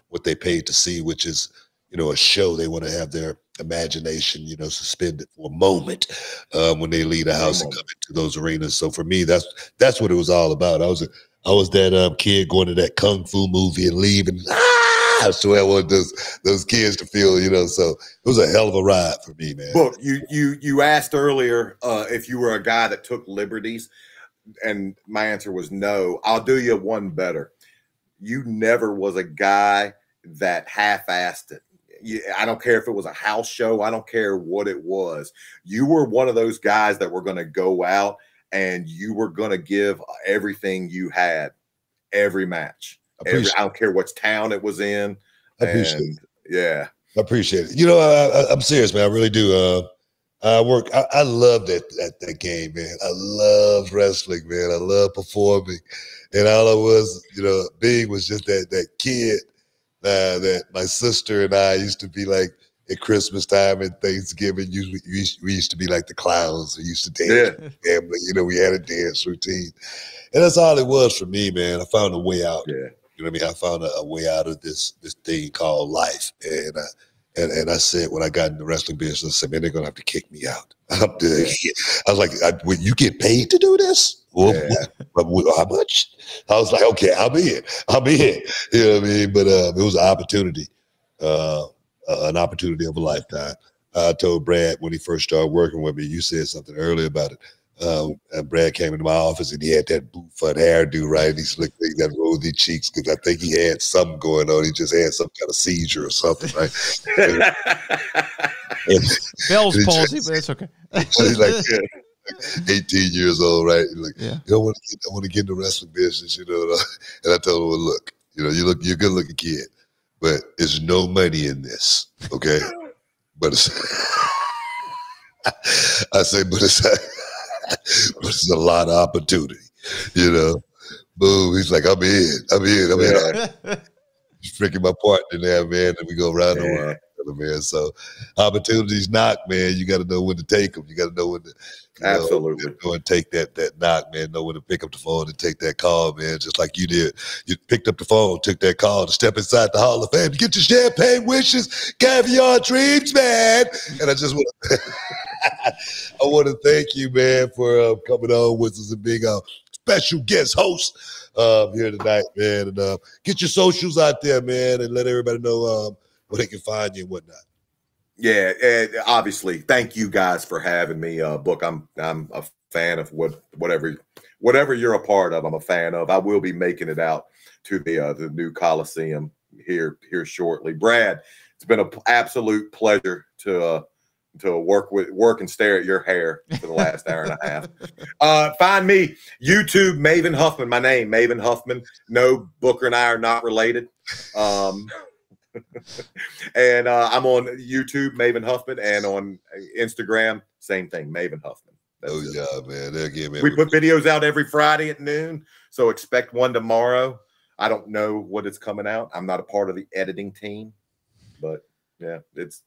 what they paid to see, which is, a show. They want to have their imagination, suspended for a moment when they leave the house and come into those arenas. So for me, that's what it was all about. I was that kid going to that kung fu movie and leaving. That's the way I wanted those kids to feel, So it was a hell of a ride for me, man. Well, you asked earlier if you were a guy that took liberties, and my answer was no. I'll do you one better. You never was a guy that half-assed it. I don't care if it was a house show. I don't care what it was. You were one of those guys that were going to go out and you were going to give everything you had every match. I don't care which town it was in. I appreciate it. Yeah. I appreciate it. I'm serious, man. I really do. I love that game, man. I love wrestling, man. I love performing. And all I was, being was just that kid that my sister and I used to be like at Christmas time and Thanksgiving. We used to be like the clowns. We used to dance. Yeah. We had a dance routine. And that's all it was for me, man. I found a way out. Yeah. You know what I mean? I found a way out of this thing called life. And I said, when I got in the wrestling business, I said, man, they're going to have to kick me out. I was like, you get paid to do this? Well, how much? I was like, okay, I'll be in. You know what I mean? But it was an opportunity of a lifetime. I told Brad when he first started working with me, you said something earlier about it. And Brad came into my office and he had that boot-fun hairdo, right? He slicked things that rosy cheeks because I think he had something going on. He just had some kind of seizure or something, right? Bell's palsy, but it's okay. He's like 18 years old, right? He's like, I want to get in the wrestling business, And I told him, well, look, you're a good-looking kid, but there's no money in this, okay? But I say, but it's Which is a lot of opportunity, you know. Boom. He's like, I'm in. He's freaking my partner there, man. And we go around the world together, man. So opportunities knock, man. You got to know when to take them. You got to know when to Absolutely. go and take that knock, man. Know when to pick up the phone and take that call, man. Just like you did. You picked up the phone, took that call to step inside the Hall of Fame. Get your champagne wishes, caviar dreams, man. And I just want to I want to thank you, man, for coming on with us and being our special guest host here tonight, man. And get your socials out there, man, and let everybody know where they can find you and whatnot. Yeah, and obviously, thank you guys for having me. Book, I'm a fan of whatever you're a part of. I'm a fan of. I will be making it out to the new Coliseum here shortly. Brad, it's been an absolute pleasure to work and stare at your hair for the last hour and a half. Find me YouTube, Maven Huffman. My name, Maven Huffman. No, Booker and I are not related. And I'm on YouTube, Maven Huffman, and on Instagram, same thing, Maven Huffman. Yeah, man. Again, man. We put videos out every Friday at noon, so expect one tomorrow. I don't know what is coming out. I'm not a part of the editing team, but yeah, it's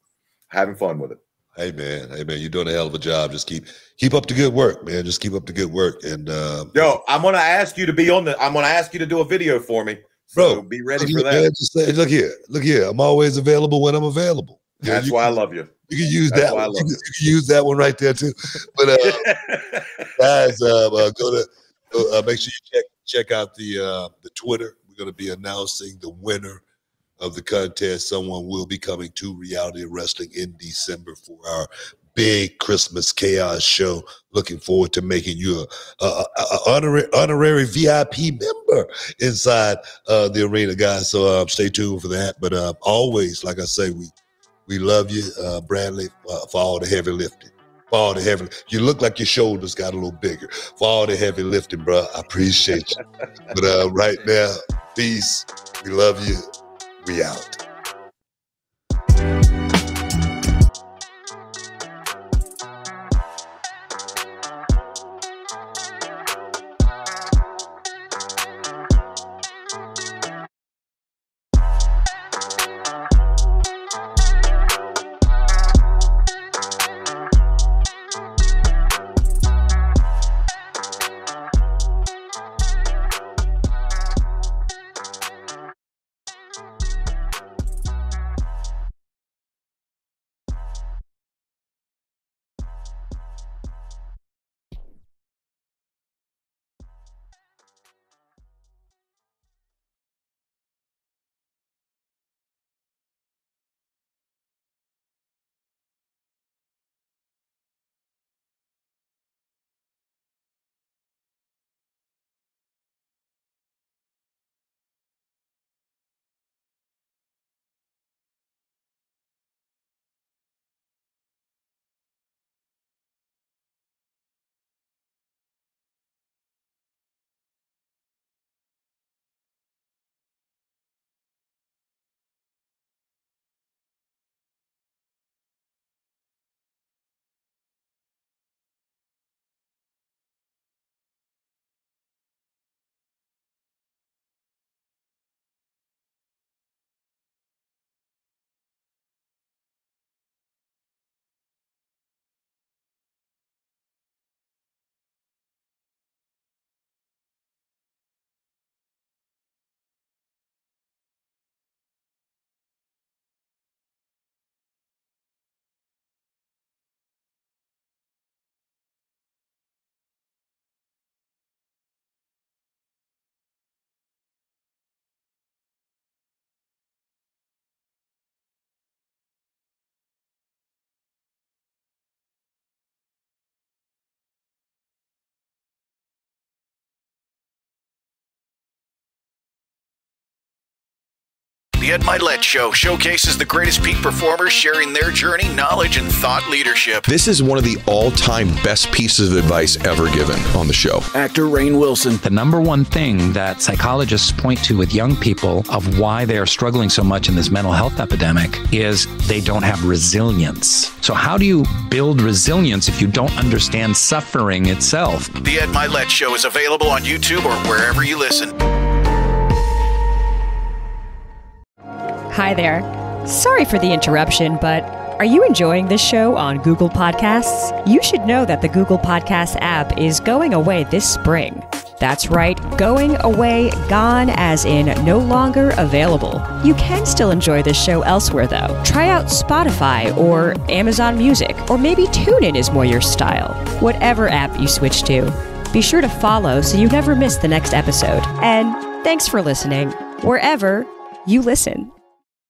having fun with it. Hey man, you're doing a hell of a job. Just keep up the good work, man. Just keep up the good work. And yo, I'm gonna ask you to be on I'm gonna ask you to do a video for me. So bro, be ready for that. Man, just say, look here. I'm always available when I'm available. That's why I love you. You can use that one. You can use that one right there too. But guys, go to make sure you check out the Twitter. We're gonna be announcing the winner of the contest. Someone will be coming to Reality Wrestling in December for our big Christmas chaos show. Looking forward to making you a honorary VIP member inside the arena, guys. So stay tuned for that. But always, like I say, we love you, Bradley, for all the heavy lifting. For all the heavy, you look like your shoulders got a little bigger. For all the heavy lifting, bro, I appreciate you. But right now, peace. We love you. We out. The Ed Milet Show showcases the greatest peak performers sharing their journey, knowledge, and thought leadership. This is one of the all-time best pieces of advice ever given on the show. Actor Rainn Wilson. The number one thing that psychologists point to with young people of why they are struggling so much in this mental health epidemic is they don't have resilience. So how do you build resilience if you don't understand suffering itself? The Ed Milet Show is available on YouTube or wherever you listen. Hi there. Sorry for the interruption, but are you enjoying this show on Google Podcasts? You should know that the Google Podcasts app is going away this spring. That's right, going away, gone as in no longer available. You can still enjoy this show elsewhere though. Try out Spotify or Amazon Music, or maybe TuneIn is more your style. Whatever app you switch to, be sure to follow so you never miss the next episode. And thanks for listening, wherever you listen.